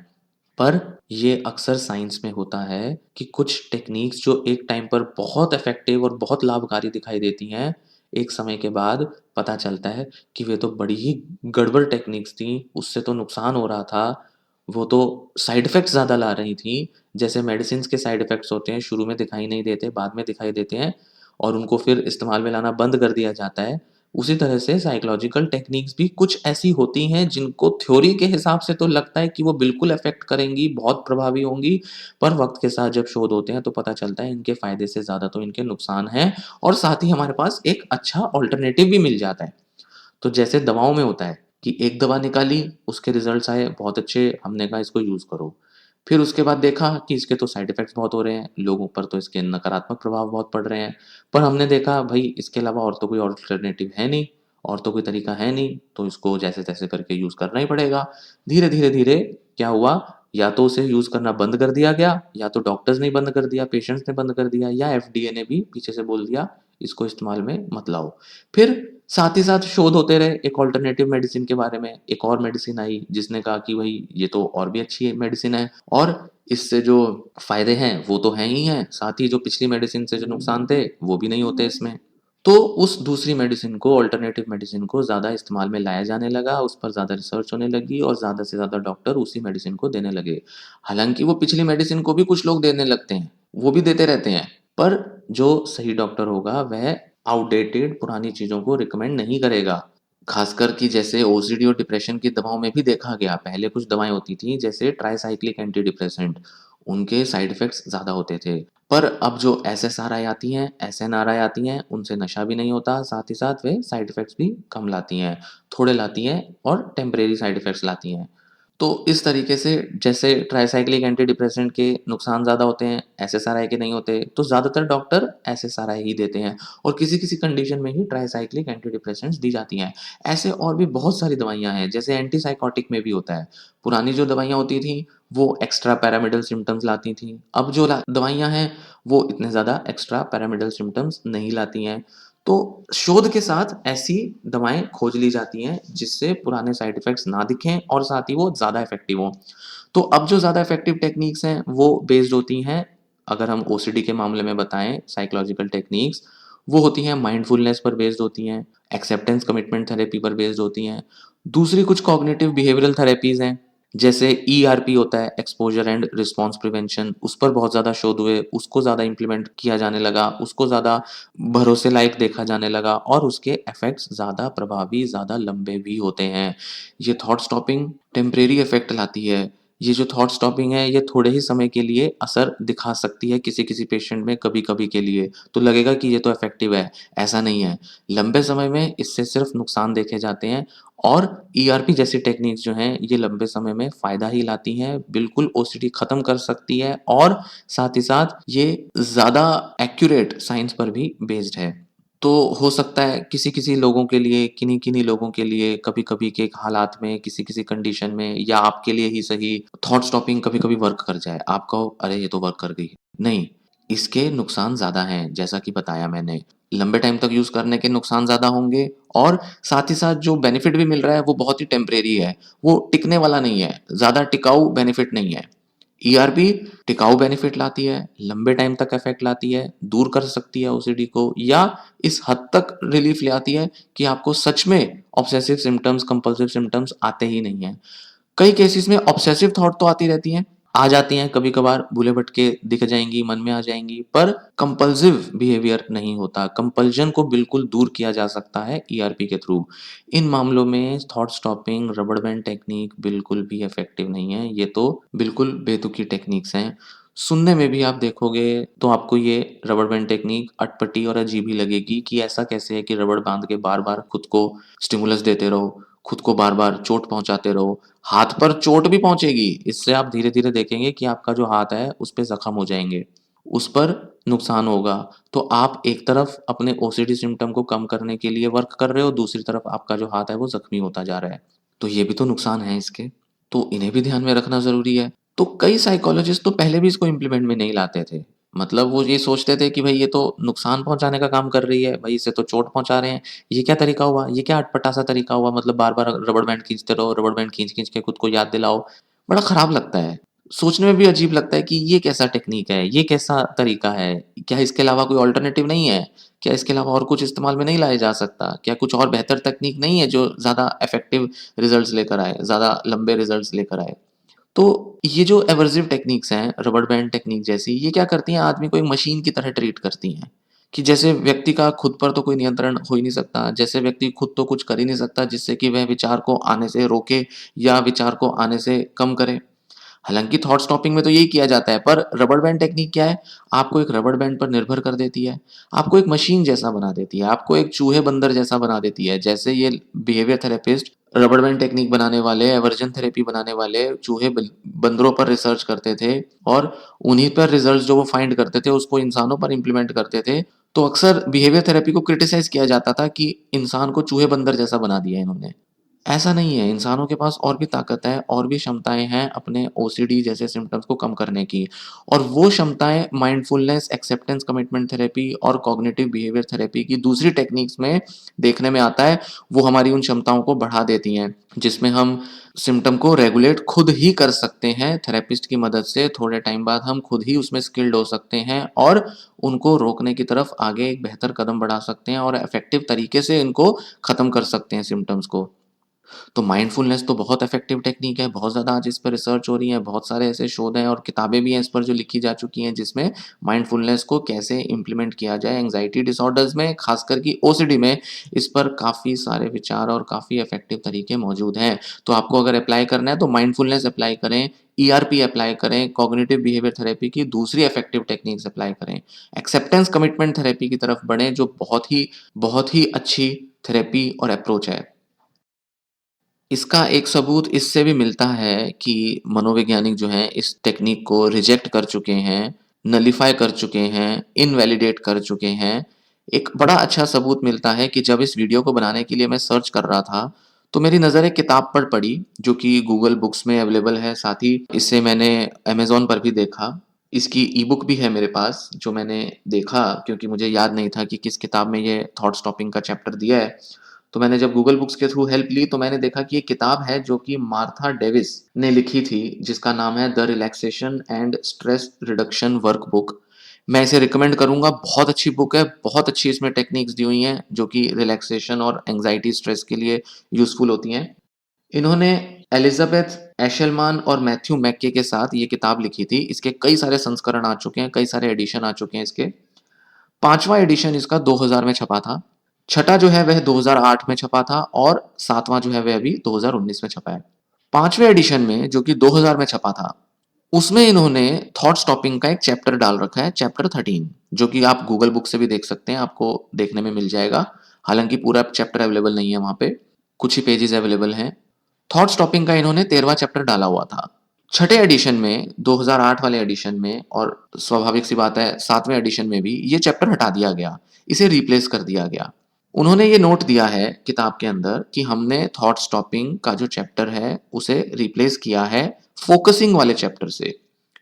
पर ये अक्सर साइंस में होता है कि कुछ टेक्नीक्स जो एक टाइम पर बहुत इफ़ेक्टिव और बहुत लाभकारी दिखाई देती हैं, एक समय के बाद पता चलता है कि वे तो बड़ी ही गड़बड़ टेक्नीक्स थी, उससे तो नुकसान हो रहा था, वो तो साइड इफ़ेक्ट्स ज़्यादा ला रही थीं। जैसे मेडिसिन्स के साइड इफ़ेक्ट्स होते हैं, शुरू में दिखाई नहीं देते, बाद में दिखाई देते हैं और उनको फिर इस्तेमाल में लाना बंद कर दिया जाता है। उसी तरह से साइकोलॉजिकल टेक्नीक्स भी कुछ ऐसी होती हैं जिनको थ्योरी के हिसाब से तो लगता है कि वो बिल्कुल इफ़ेक्ट करेंगी, बहुत प्रभावी होंगी, पर वक़्त के साथ जब शोध होते हैं तो पता चलता है इनके फ़ायदे से ज़्यादा तो इनके नुकसान हैं और साथ ही हमारे पास एक अच्छा अल्टरनेटिव भी मिल जाता है। तो जैसे दवाओं में होता है कि एक दवा निकाली, उसके रिज़ल्ट्स आए बहुत अच्छे, हमने कहा इसको यूज़ करो। फिर उसके बाद देखा कि इसके तो साइड इफ़ेक्ट्स बहुत हो रहे हैं, लोगों पर तो इसके नकारात्मक प्रभाव बहुत पड़ रहे हैं। पर हमने देखा भई इसके अलावा और तो कोई अल्टरनेटिव है नहीं, और तो कोई तरीका है नहीं, तो इसको जैसे-तैसे करके यूज़ करना ही पड़ेगा। धीरे-धीरे क्या हुआ, या तो उसे यूज़ करना बंद कर दिया गया, या तो डॉक्टर्स ने बंद कर दिया, पेशेंट्स ने बंद कर दिया या एफडीए ने भी पीछे से बोल दिया, इसको इस्तेमाल में मत लाओ। फिर साथ ही साथ शोध होते रहे एक अल्टरनेटिव मेडिसिन के बारे में, एक और मेडिसिन आई जिसने कहा कि भई ये तो और भी अच्छी मेडिसिन है और इससे जो फ़ायदे हैं वो तो हैं ही हैं, साथ ही जो पिछली मेडिसिन से जो नुकसान थे वो भी नहीं होते इसमें। तो उस दूसरी मेडिसिन को, अल्टरनेटिव मेडिसिन को ज़्यादा इस्तेमाल में लाया जाने लगा, उस पर ज़्यादा रिसर्च होने लगी और ज़्यादा से ज़्यादा डॉक्टर उसी मेडिसिन को देने लगे। हालाँकि वो पिछली मेडिसिन को भी कुछ लोग देने लगते हैं, वो भी देते रहते हैं, पर जो सही डॉक्टर होगा वह आउटडेटेड पुरानी चीज़ों को रिकमेंड नहीं करेगा। ख़ासकर कि जैसे ओसीडी और डिप्रेशन की दवाओं में भी देखा गया, पहले कुछ दवाएँ होती थीं जैसे ट्राइसाइक्लिक एंटी डिप्रेसेंट, उनके साइड इफ़ेक्ट्स ज़्यादा होते थे। पर अब जो एसएसआरआई आती हैं, एसएनआरआई आती हैं, उनसे नशा भी नहीं होता, साथ ही साथ वे साइड इफ़ेक्ट्स भी कम लाती हैं, थोड़े लाती हैं और टेम्परेरी साइड इफ़ेक्ट्स लाती हैं। तो इस तरीके से जैसे ट्राइसाइक्लिक एंटी डिप्रेसेंट के नुकसान ज़्यादा होते हैं, एसएसआरआई के नहीं होते, तो ज़्यादातर डॉक्टर एसएसआरआई ही देते हैं और किसी-किसी कंडीशन में ही ट्राइसाइक्लिक एंटी डिप्रेसेंट्स दी जाती हैं। ऐसे और भी बहुत सारी दवाइयाँ हैं, जैसे एंटीसाइकोटिक में भी होता है। पुरानी जो दवाइयाँ होती थीं, वो एक्स्ट्रा पैरामिडल सिम्पटम्स लाती थीं। अब जो ला दवाइयाँ हैं, वो इतने ज़्यादा एक्स्ट्रा पैरामिडल सिम्पटम्स नहीं लाती हैं। तो शोध के साथ ऐसी दवाएँ खोज ली जाती हैं, जिससे पुराने साइड इफ़ेक्ट्स ना दिखें और साथ ही वो ज़्यादा इफ़ेक्टिव हों। तो अब जो ज़्यादा इफ़ेक्टिव टेक्नीक्स हैं, वो बेस्ड होती हैं, अगर हम ओसीडी के मामले में बताएँ साइकोलॉजिकल टेक्नीक्स, वो होती हैं माइंडफुलनेस पर बेस्ड होती हैं, एक्सेप्टेंस कमिटमेंट थेरेपी पर बेस्ड होती हैं। दूसरी कुछ कॉग्निटिव बिहेवियरल थेरेपीज़ हैं, जैसे ईआरपी होता है, एक्सपोज़र एंड रिस्पॉन्स प्रिवेंशन, उस पर बहुत ज़्यादा शोध हुए, उसको ज़्यादा इम्प्लीमेंट किया जाने लगा, उसको ज़्यादा भरोसे लायक देखा जाने लगा और उसके इफ़ेक्ट्स ज़्यादा प्रभावी, ज़्यादा लंबे भी होते हैं। ये थॉट स्टॉपिंग टेम्परेरी इफ़ेक्ट लाती है। ये जो थॉट स्टॉपिंग है, ये थोड़े ही समय के लिए असर दिखा सकती है किसी-किसी पेशेंट में कभी-कभी के लिए, तो लगेगा कि ये तो इफ़ेक्टिव है, ऐसा नहीं है। लंबे समय में इससे सिर्फ़ नुकसान देखे जाते हैं और ईआरपी जैसी टेक्निक्स जो हैं, ये लंबे समय में फ़ायदा ही लाती हैं, बिल्कुल ओसीडी खत्म कर सकती है और साथ ही साथ ये ज़्यादा एक्यूरेट साइंस पर भी बेस्ड है। तो हो सकता है किसी-किसी लोगों के लिए, किन्हीं-किन्हीं लोगों के लिए कभी-कभी के हालात में, किसी-किसी कंडीशन में या आपके लिए ही सही थॉट स्टॉपिंग कभी-कभी वर्क कर जाए। आप कहो अरे ये तो वर्क कर गई। नहीं, इसके नुकसान ज़्यादा हैं, जैसा कि बताया मैंने। लंबे टाइम तक यूज़ करने के नुकसान ज़्यादा होंगे और साथ ही साथ जो बेनिफिट भी मिल रहा है वो बहुत ही टेम्परेरी है। वो टिकने वाला नहीं है, ज़्यादा टिकाऊ बेनिफिट नहीं है। ईआरपी टिकाऊ बेनिफिट लाती है, लंबे टाइम तक इफ़ेक्ट लाती है, दूर कर सकती है ओसीडी को या इस हद तक रिलीफ़ ले आती है कि आपको सच में ऑब्सेसिव सिम्पटम्स, कंपल्सिव सिम्पटम्स आते ही नहीं हैं। कई केसेस में ऑब्सेसिव थॉट तो आती रहती हैं, आ जाती हैं कभी-कभार भूले भटके दिख जाएँगी, मन में आ जाएँगी, पर कंपल्सिव बिहेवियर नहीं होता। कंपल्शन को बिल्कुल दूर किया जा सकता है ईआरपी के थ्रू। इन मामलों में thought stopping, rubber band technique बिल्कुल भी इफेक्टिव नहीं है। ये तो बिल्कुल बेतुकी टेक्निक्स हैं। सुनने में भी आप देखोगे तो आपको ये रबर बैंड टेक्निक अटपटी और अजीब ही लगेगी कि ऐसा कैसे है कि रबड़ बाँध के बार-बार खुद को स्टिमुलस देते रहो, खुद को बार-बार चोट पहुँचाते रहो। हाथ पर चोट भी पहुँचेगी, इससे आप धीरे-धीरे देखेंगे कि आपका जो हाथ है, उस पे ज़ख्म हो जाएँगे, उस पर नुकसान होगा। तो आप एक तरफ अपने ओसीडी सिम्पटम को कम करने के लिए वर्क कर रहे हो, दूसरी तरफ आपका जो हाथ है वो ज़ख्मी होता जा रहा है। तो ये भी तो नुकसान हैं इसके, तो इन्हें भी ध्यान में रखना ज़रूरी है। तो कई साइकोलॉजिस्ट तो पहले भी इसको इम्प्लीमेंट में नहीं लाते थे। मतलब वो ये सोचते थे कि भई ये तो नुकसान पहुँचाने का काम कर रही है, भई इससे तो चोट पहुँचा रहे हैं। ये क्या तरीका हुआ? ये क्या अटपटा-सा तरीका हुआ? मतलब बार-बार रबड़ बैंड खींचते रहो, रबड़ बैंड खींच-खींच के खुद को याद दिलाओ। बड़ा खराब लगता है। सोचने में भी अजीब लगता है कि ये कैसा टेक्नीक है? ये कैसा तरीका है? क्या इसके अलावा कोई अल्टरनेटिव नहीं है? क्या इसके अलावा और कुछ इस्तेमाल में नहीं लाया जा सकता? क्या कुछ और बेहतर तकनीक नहीं है जो ज़्यादा इफेक्टिव रिज़ल्ट्स लेकर आए, ज़्यादा लंबे रिज़ल्ट्स लेकर आए? तो ये जो एवर्सिव टेक्निक्स हैं, रबर बैंड टेक्निक जैसी, ये क्या करती हैं आदमी को एक मशीन की तरह ट्रीट करती हैं, कि जैसे व्यक्ति का खुद पर तो कोई नियंत्रण हो ही नहीं सकता, जैसे व्यक्ति खुद तो कुछ कर ही नहीं सकता जिससे कि वह विचार को आने से रोके या विचार को आने से कम करे। हालाँकि थॉट स्टॉपिंग में तो यही किया जाता है, पर रबर बैंड टेक्निक क्या है? आपको एक रबर बैंड पर निर्भर कर देती है, आपको एक मशीन जैसा बना देती है, आपको एक चूहे-बंदर जैसा बना देती है। जैसे ये behaviour therapist rubber band technique बनाने वाले, एवर्जन थेरेपी बनाने वाले चूहे बंदरों पर रिसर्च करते थे और उन्हीं पर रिजल्ट्स जो वो फाइंड करते थे, उसको इंसानों पर इम्प्लीमेंट करते थे। तो अक्सर बिहेवियर थेरेपी को क्रिटिसाइज़ किया जाता था कि इंसान को चूहे-बंदर जैसा बना दिया इन्होंने। ऐसा नहीं है, इंसानों के पास और भी ताकत है, और भी क्षमताएँ हैं अपने ओसीडी जैसे सिम्पटम्स को कम करने की। और वो क्षमताएँ माइंडफुलनेस, एक्सेप्टेंस कमिटमेंट थेरेपी और कॉग्निटिव बिहेवियर थेरेपी की दूसरी टेक्निक्स में देखने में आता है, वो हमारी उन क्षमताओं को बढ़ा देती हैं, जिसमें हम सिम्पटम को रेगुलेट खुद ही कर सकते हैं थेरेपिस्ट की मदद से। थोड़े टाइम बाद हम खुद ही उसमें स्किल्ड हो सकते हैं और उनको रोकने की तरफ आगे एक बेहतर कदम बढ़ा सकते हैं और इफेक्टिव तरीके से इनको खत्म कर सकते हैं सिम्पटम्स को। तो माइंडफुलनेस तो बहुत इफ़ेक्टिव टेक्नीक है, बहुत ज़्यादा आज इस पर रिसर्च हो रही है, बहुत सारे ऐसे शोध हैं और किताबें भी हैं इस पर जो लिखी जा चुकी हैं, जिसमें माइंडफुलनेस को कैसे इम्प्लीमेंट किया जाए एंग्ज़ायटी डिसऑर्डर्स में, ख़ासकर कि ओसीडी में, इस पर काफ़ी सारे विचार और काफ़ी इफ़ेक्टिव तरीके मौजूद हैं। तो आपको अगर अप्लाई करना है तो माइंडफुलनेस अप्लाई करें, ईआरपी अप्लाई करें, कॉग्निटिव बिहेवियर थेरेपी की दूसरी इफ़ेक्टिव टेक्निक्स अप्लाई करें, एक्सेप्टेंस कमिटमेंट थेरेपी की तरफ बढ़ें, जो बहुत ही अच्छी थेरेपी और अप्रोच है। इसका एक सबूत इससे भी मिलता है कि मनोवैज्ञानिक जो हैं इस टेक्नीक को रिजेक्ट कर चुके हैं, नलिफाई कर चुके हैं, इनवैलिडेट कर चुके हैं। एक बड़ा अच्छा सबूत मिलता है कि जब इस वीडियो को बनाने के लिए मैं सर्च कर रहा था, तो मेरी नज़र एक किताब पर पड़ी जो कि गूगल बुक्स में अवेलेबल है, साथ ही इसे मैंने अमेज़न पर भी देखा। इसकी ई-बुक भी है मेरे पास जो मैंने देखा, क्योंकि मुझे याद नहीं था कि किस किताब में ये थॉट स्टॉपिंग का चैप्टर दिया है। तो मैंने जब गूगल बुक्स के थ्रू हेल्प ली तो मैंने देखा कि ये किताब है जो कि मार्था डेविस ने लिखी थी, जिसका नाम है the relaxation and stress reduction workbook. मैं इसे रिकमेंड करूँगा, बहुत अच्छी बुक है, बहुत अच्छी इसमें टेक्निक्स दी हुई हैं जो कि रिलैक्सेशन और एंग्ज़ायटी स्ट्रेस के लिए यूज़फुल होती हैं। इन्होंने एलिज़ाबेथ एशेलमान और मैथ्यू मैक्के के साथ ये किताब लिखी थी। इसके कई सारे संस्करण आ चुके हैं, कई सारे एडिशन आ चुके हैं इसके। 5वाँ एडिशन इसका 2000 में छपा था। छठा जो है वह 2008 में छपा था और 7वाँ जो है वह अभी 2019 में छपा है। 5वें एडिशन में जो कि 2000 में छपा था, उसमें इन्होंने थॉट स्टॉपिंग का एक चैप्टर डाल रखा है, चैप्टर 13, जो कि आप गूगल बुक से भी देख सकते हैं, आपको देखने में मिल जाएगा। हालाँकि पूरा चैप्टर अवेलेबल नहीं है वहाँ पे, कुछ ही पेजेज़ अवेलेबल हैं। थॉट स्टॉपिंग का इन्होंने 13वां चैप्टर डाला हुआ था। छठे एडिशन में 2008 वाले एडिशन में और स्वाभाविक सी बात है 7वें एडिशन में भी ये चैप्टर हटा दिया गया, इसे रिप्लेस कर दिया गया। उन्होंने ये नोट दिया है किताब के अंदर कि हमने थॉट स्टॉपिंग का जो चैप्टर है उसे रिप्लेस किया है फोकसिंग वाले चैप्टर से।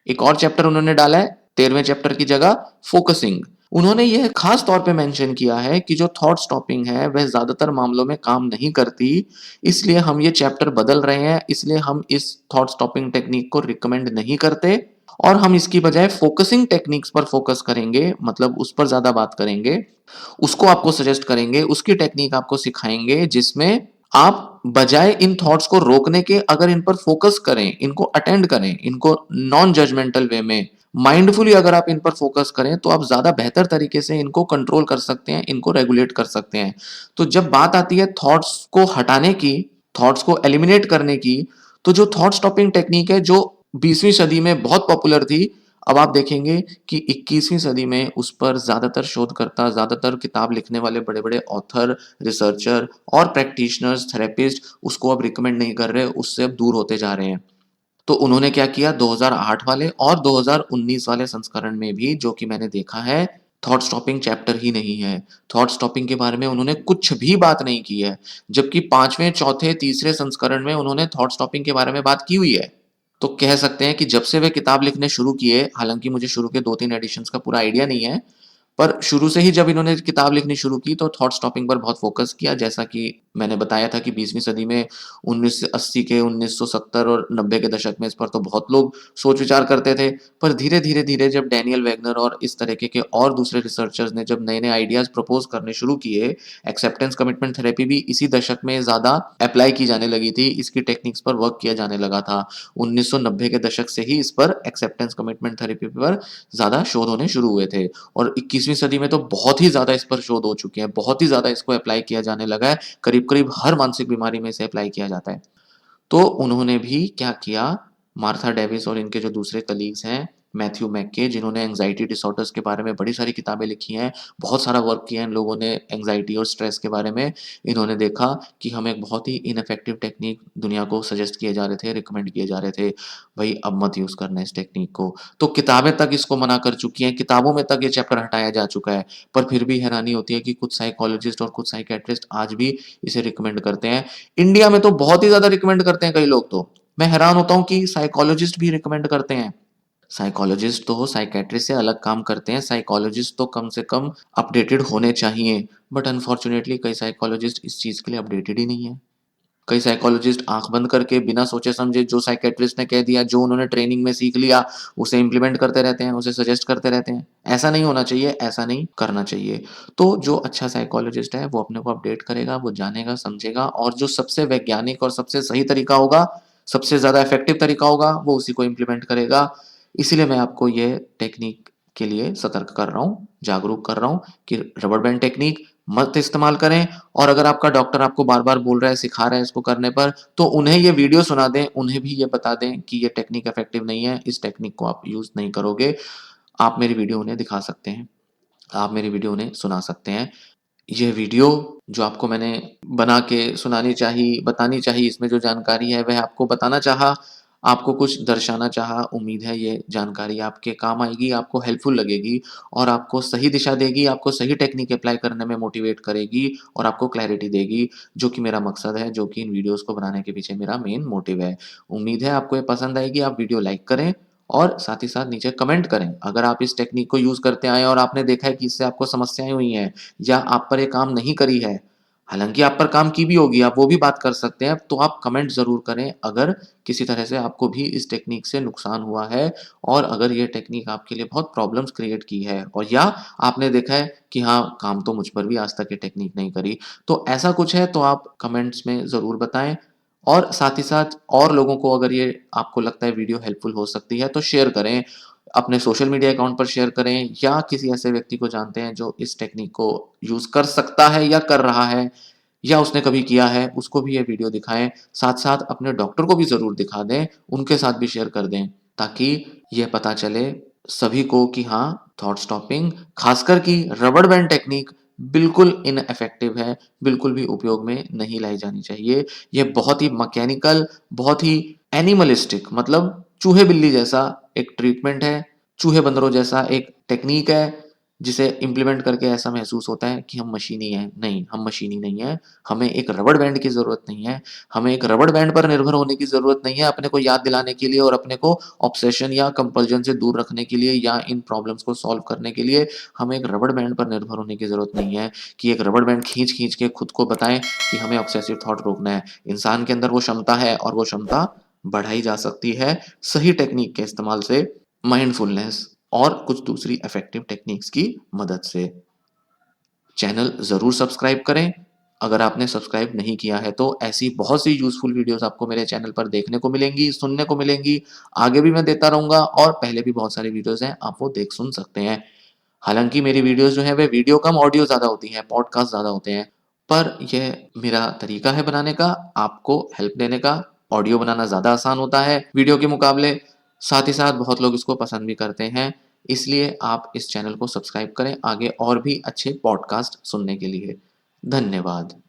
एक और चैप्टर उन्होंने डाला है 13वें चैप्टर की जगह, फोकसिंग। उन्होंने यह खास तौर पे मेंशन किया है कि जो थॉट स्टॉपिंग है वह ज़्यादातर मामलों में काम नहीं करती, इसलिए हम ये चैप्टर बदल रहे हैं, इसलिए हम इस थॉट स्टॉपिंग टेक्निक को रिकमेंड नहीं करते और हम इसकी बजाय फोकसिंग टेक्निक्स पर फोकस करेंगे, मतलब उस पर ज़्यादा बात करेंगे। उसको आपको सजेस्ट करेंगे, उसकी टेक्निक आपको सिखाएँगे जिसमें आप बजाय इन थॉट्स को रोकने के अगर इन पर फोकस करें, इनको अटेंड करें, इनको नॉन जजमेंटल वे में माइंडफुली अगर आप इन पर फोकस करें तो आप ज्यादा बेहतर तरीके से इनको कंट्रोल कर सकते हैं, इनको रेगुलेट कर सकते हैं। तो जब बात आती है थॉट्स को हटाने की, थॉट्स को एलिमिनेट करने की, तो जो थॉट स्टॉपिंग टेक्निक है जो 20वीं सदी में बहुत पॉपुलर थी, अब आप देखेंगे कि 21वीं सदी में उस पर ज्यादातर शोधकर्ता, ज्यादातर किताब लिखने वाले बड़े बड़े ऑथर, रिसर्चर और प्रैक्टिशनर्स, थेरेपिस्ट उसको अब रिकमेंड नहीं कर रहे, उससे अब दूर होते जा रहे हैं। तो उन्होंने क्या किया, 2008 वाले और 2019 वाले संस्करण में भी जो कि मैंने देखा है, थॉट स्टॉपिंग चैप्टर ही नहीं है। थॉट स्टॉपिंग के बारे में उन्होंने कुछ भी बात नहीं की है, जबकि पांचवें, चौथे, तीसरे संस्करण में उन्होंने थॉट स्टॉपिंग के बारे में बात की हुई है। तो कह सकते हैं कि जब से वे किताब लिखने शुरू किए, हालांकि मुझे शुरू के 2-3 एडिशंस का पूरा आइडिया नहीं है, पर शुरू से ही जब इन्होंने किताब लिखनी शुरू की तो थॉट स्टॉपिंग पर बहुत फोकस किया। जैसा कि मैंने बताया था कि 20वीं सदी में 1980 के, 1970 और 90 के दशक में इस पर तो बहुत लोग सोच विचार करते थे। पर धीरे धीरे धीरे जब डैनियल वेगनर और इस तरीके के और दूसरे रिसर्चर्स ने जब नए नए आइडियाज प्रपोज करने शुरू किए, एक्सेप्टेंस कमिटमेंट थेरेपी भी इसी दशक में ज्यादा अप्लाई की जाने लगी थी, इसकी टेक्निक्स पर वर्क किया जाने लगा था। 1990 के दशक से ही इस पर, एक्सेप्टेंस कमिटमेंट थेरेपी पर ज्यादा शोध होने शुरू हुए थे। और 21वीं सदी में तो बहुत ही ज्यादा इस पर शोध हो चुके हैं, बहुत ही ज्यादा इसको अप्लाई किया जाने लगा है, करीब करीब हर मानसिक बीमारी में इसे अप्लाई किया जाता है। तो उन्होंने भी क्या किया, मार्था डेविस और इनके जो दूसरे कलीग्स हैं, मैथ्यू मैक्के, जिन्होंने एंग्जाइटी डिसऑर्डर्स के बारे में बड़ी सारी किताबें लिखी हैं, बहुत सारा वर्क किया है इन लोगों ने एंग्जाइटी और स्ट्रेस के बारे में। इन्होंने देखा कि हम एक बहुत ही इनफेक्टिव टेक्निक दुनिया को सजेस्ट किए जा रहे थे, रिकमेंड किए जा रहे थे, भाई अब मत यूज करना इस टेक्निक को। तो किताबें तक इसको मना कर चुकी हैं, किताबों में तक ये चैप्टर हटाया जा चुका है, पर फिर भी हैरानी होती है कि कुछ साइकोलॉजिस्ट और कुछ साइकेट्रिस्ट आज भी इसे रिकमेंड करते हैं। इंडिया में तो बहुत ही ज्यादा रिकमेंड करते हैं कई लोग, तो मैं हैरान होता हूं कि साइकोलॉजिस्ट भी रिकमेंड करते हैं। साइकोलॉजिस्ट तो साइकेट्रिस्ट से अलग काम करते हैं, साइकोलॉजिस्ट तो कम से कम अपडेटेड होने चाहिए, बट अनफॉर्चुनेटली कई साइकोलॉजिस्ट इस चीज के लिए अपडेटेड ही नहीं है। कई साइकोलॉजिस्ट आंख बंद करके बिना सोचे समझे जो साइकेट्रिस्ट ने कह दिया, जो उन्होंने ट्रेनिंग में सीख लिया, उसे इंप्लीमेंट करते रहते हैं, उसे सजेस्ट करते रहते हैं। ऐसा नहीं होना चाहिए, ऐसा नहीं करना चाहिए। तो जो अच्छा साइकोलॉजिस्ट है वो अपने को अपडेट करेगा, वो जानेगा, समझेगा, और जो सबसे वैज्ञानिक और सबसे सही तरीका होगा, सबसे ज्यादा इफेक्टिव तरीका होगा, वो उसी को इम्प्लीमेंट करेगा। इसीलिए मैं आपको ये टेक्निक के लिए सतर्क कर रहा हूँ, जागरूक कर रहा हूँ कि रबर बैंड टेक्निक मत इस्तेमाल करें। और अगर आपका डॉक्टर आपको बार बार बोल रहा है, सिखा रहा है इसको करने पर, तो उन्हें ये वीडियो सुना दें, उन्हें भी ये बता दें कि ये टेक्निक इफेक्टिव नहीं है, इस टेक्निक को आप यूज नहीं करोगे। आप मेरी वीडियो उन्हें दिखा सकते हैं, आप मेरी वीडियो उन्हें सुना सकते हैं। ये वीडियो जो आपको मैंने बना के सुनानी चाहिए, बतानी चाहिए, इसमें जो जानकारी है वह आपको बताना चाहा, आपको कुछ दर्शाना चाहा। उम्मीद है ये जानकारी आपके काम आएगी, आपको हेल्पफुल लगेगी और आपको सही दिशा देगी, आपको सही टेक्निक अप्लाई करने में मोटिवेट करेगी और आपको क्लैरिटी देगी, जो कि मेरा मकसद है, जो कि इन वीडियोस को बनाने के पीछे मेरा मेन मोटिव है। उम्मीद है आपको ये पसंद आएगी, आप वीडियो लाइक करें और साथ ही साथ नीचे कमेंट करें। अगर आप इस टेक्निक को यूज़ करते आए और आपने देखा है कि इससे आपको समस्याएँ हुई हैं या आप पर ये काम नहीं करी है, हालाँकि आप पर काम की भी होगी, आप वो भी बात कर सकते हैं, तो आप कमेंट ज़रूर करें अगर किसी तरह से आपको भी इस टेक्निक से नुकसान हुआ है और अगर ये टेक्निक आपके लिए बहुत प्रॉब्लम्स क्रिएट की है, और या आपने देखा है कि हाँ, काम तो मुझ पर भी आज तक ये टेक्निक नहीं करी। तो ऐसा कुछ है तो आप कमेंट्स में ज़रूर बताएँ और साथ ही साथ और लोगों को अगर ये आपको लगता है वीडियो हेल्पफुल हो सकती है तो शेयर करें। अपने सोशल मीडिया अकाउंट पर शेयर करें या किसी ऐसे व्यक्ति को जानते हैं जो इस टेक्निक को यूज़ कर सकता है या कर रहा है या उसने कभी किया है, उसको भी ये वीडियो दिखाएँ। साथ-साथ अपने डॉक्टर को भी ज़रूर दिखा दें, उनके साथ भी शेयर कर दें, ताकि ये पता चले सभी को कि हाँ, थॉट स्टॉपिंग, खासकर कि रबड़ बैंड टेक्निक बिल्कुल इनइफेक्टिव है, बिल्कुल भी उपयोग में नहीं लाई जानी चाहिए। ये बहुत ही मैकेनिकल, बहुत ही एनिमलिस्टिक, मतलब चूहे-बिल्ली जैसा एक ट्रीटमेंट है, चूहे-बंदरों जैसा एक टेक्नीक है, जिसे इम्प्लीमेंट करके ऐसा महसूस होता है कि हम मशीनी हैं। नहीं, हम मशीनी नहीं हैं। हमें एक रबड़ बैंड की ज़रूरत नहीं है। हमें एक रबड़ बैंड पर निर्भर होने की ज़रूरत नहीं है अपने को याद दिलाने के लिए और अपने को ऑब्सेशन या कंपल्जन से दूर रखने के लिए या इन प्रॉब्लम्स को सॉल्व करने के लिए हमें एक रबड़ बैंड पर निर्भर होने की ज़रूरत नहीं है कि एक रबड़ बैंड खींच-खींच के खुद को बताएँ कि हमें ऑब्सेसिव थॉट रोकना है। इंसान के अंदर वो क्षमता है और वो क्षमता बढ़ाई जा सकती है सही टेक्नीक के इस्तेमाल से, माइंडफुलनेस और कुछ दूसरी इफेक्टिव टेक्निक्स की मदद से। चैनल ज़रूर सब्सक्राइब करें, अगर आपने सब्सक्राइब नहीं किया है तो ऐसी बहुत सी यूज़फुल वीडियोज़ आपको मेरे चैनल पर देखने को मिलेंगी, सुनने को मिलेंगी। आगे भी मैं देता रहूँगा और पहले भी बहुत सारी वीडियोज़ हैं, आप वो देख सुन सकते हैं। हालाँकि मेरी वीडियोज़ जो हैं वे वीडियो कम ऑडियो ज़्यादा होती हैं, पॉडकास्ट ज़्यादा होते हैं। पर यह मेरा तरीका है बनाने का, आपको हेल्प देने का। ऑडियो बनाना ज़्यादा आसान होता है वीडियो के मुकाबले। साथ ही साथ बहुत लोग इसको पसंद भी करते हैं। इसलिए आप इस चैनल को सब्सक्राइब करें आगे और भी अच्छे पॉडकास्ट सुनने के लिए। धन्यवाद।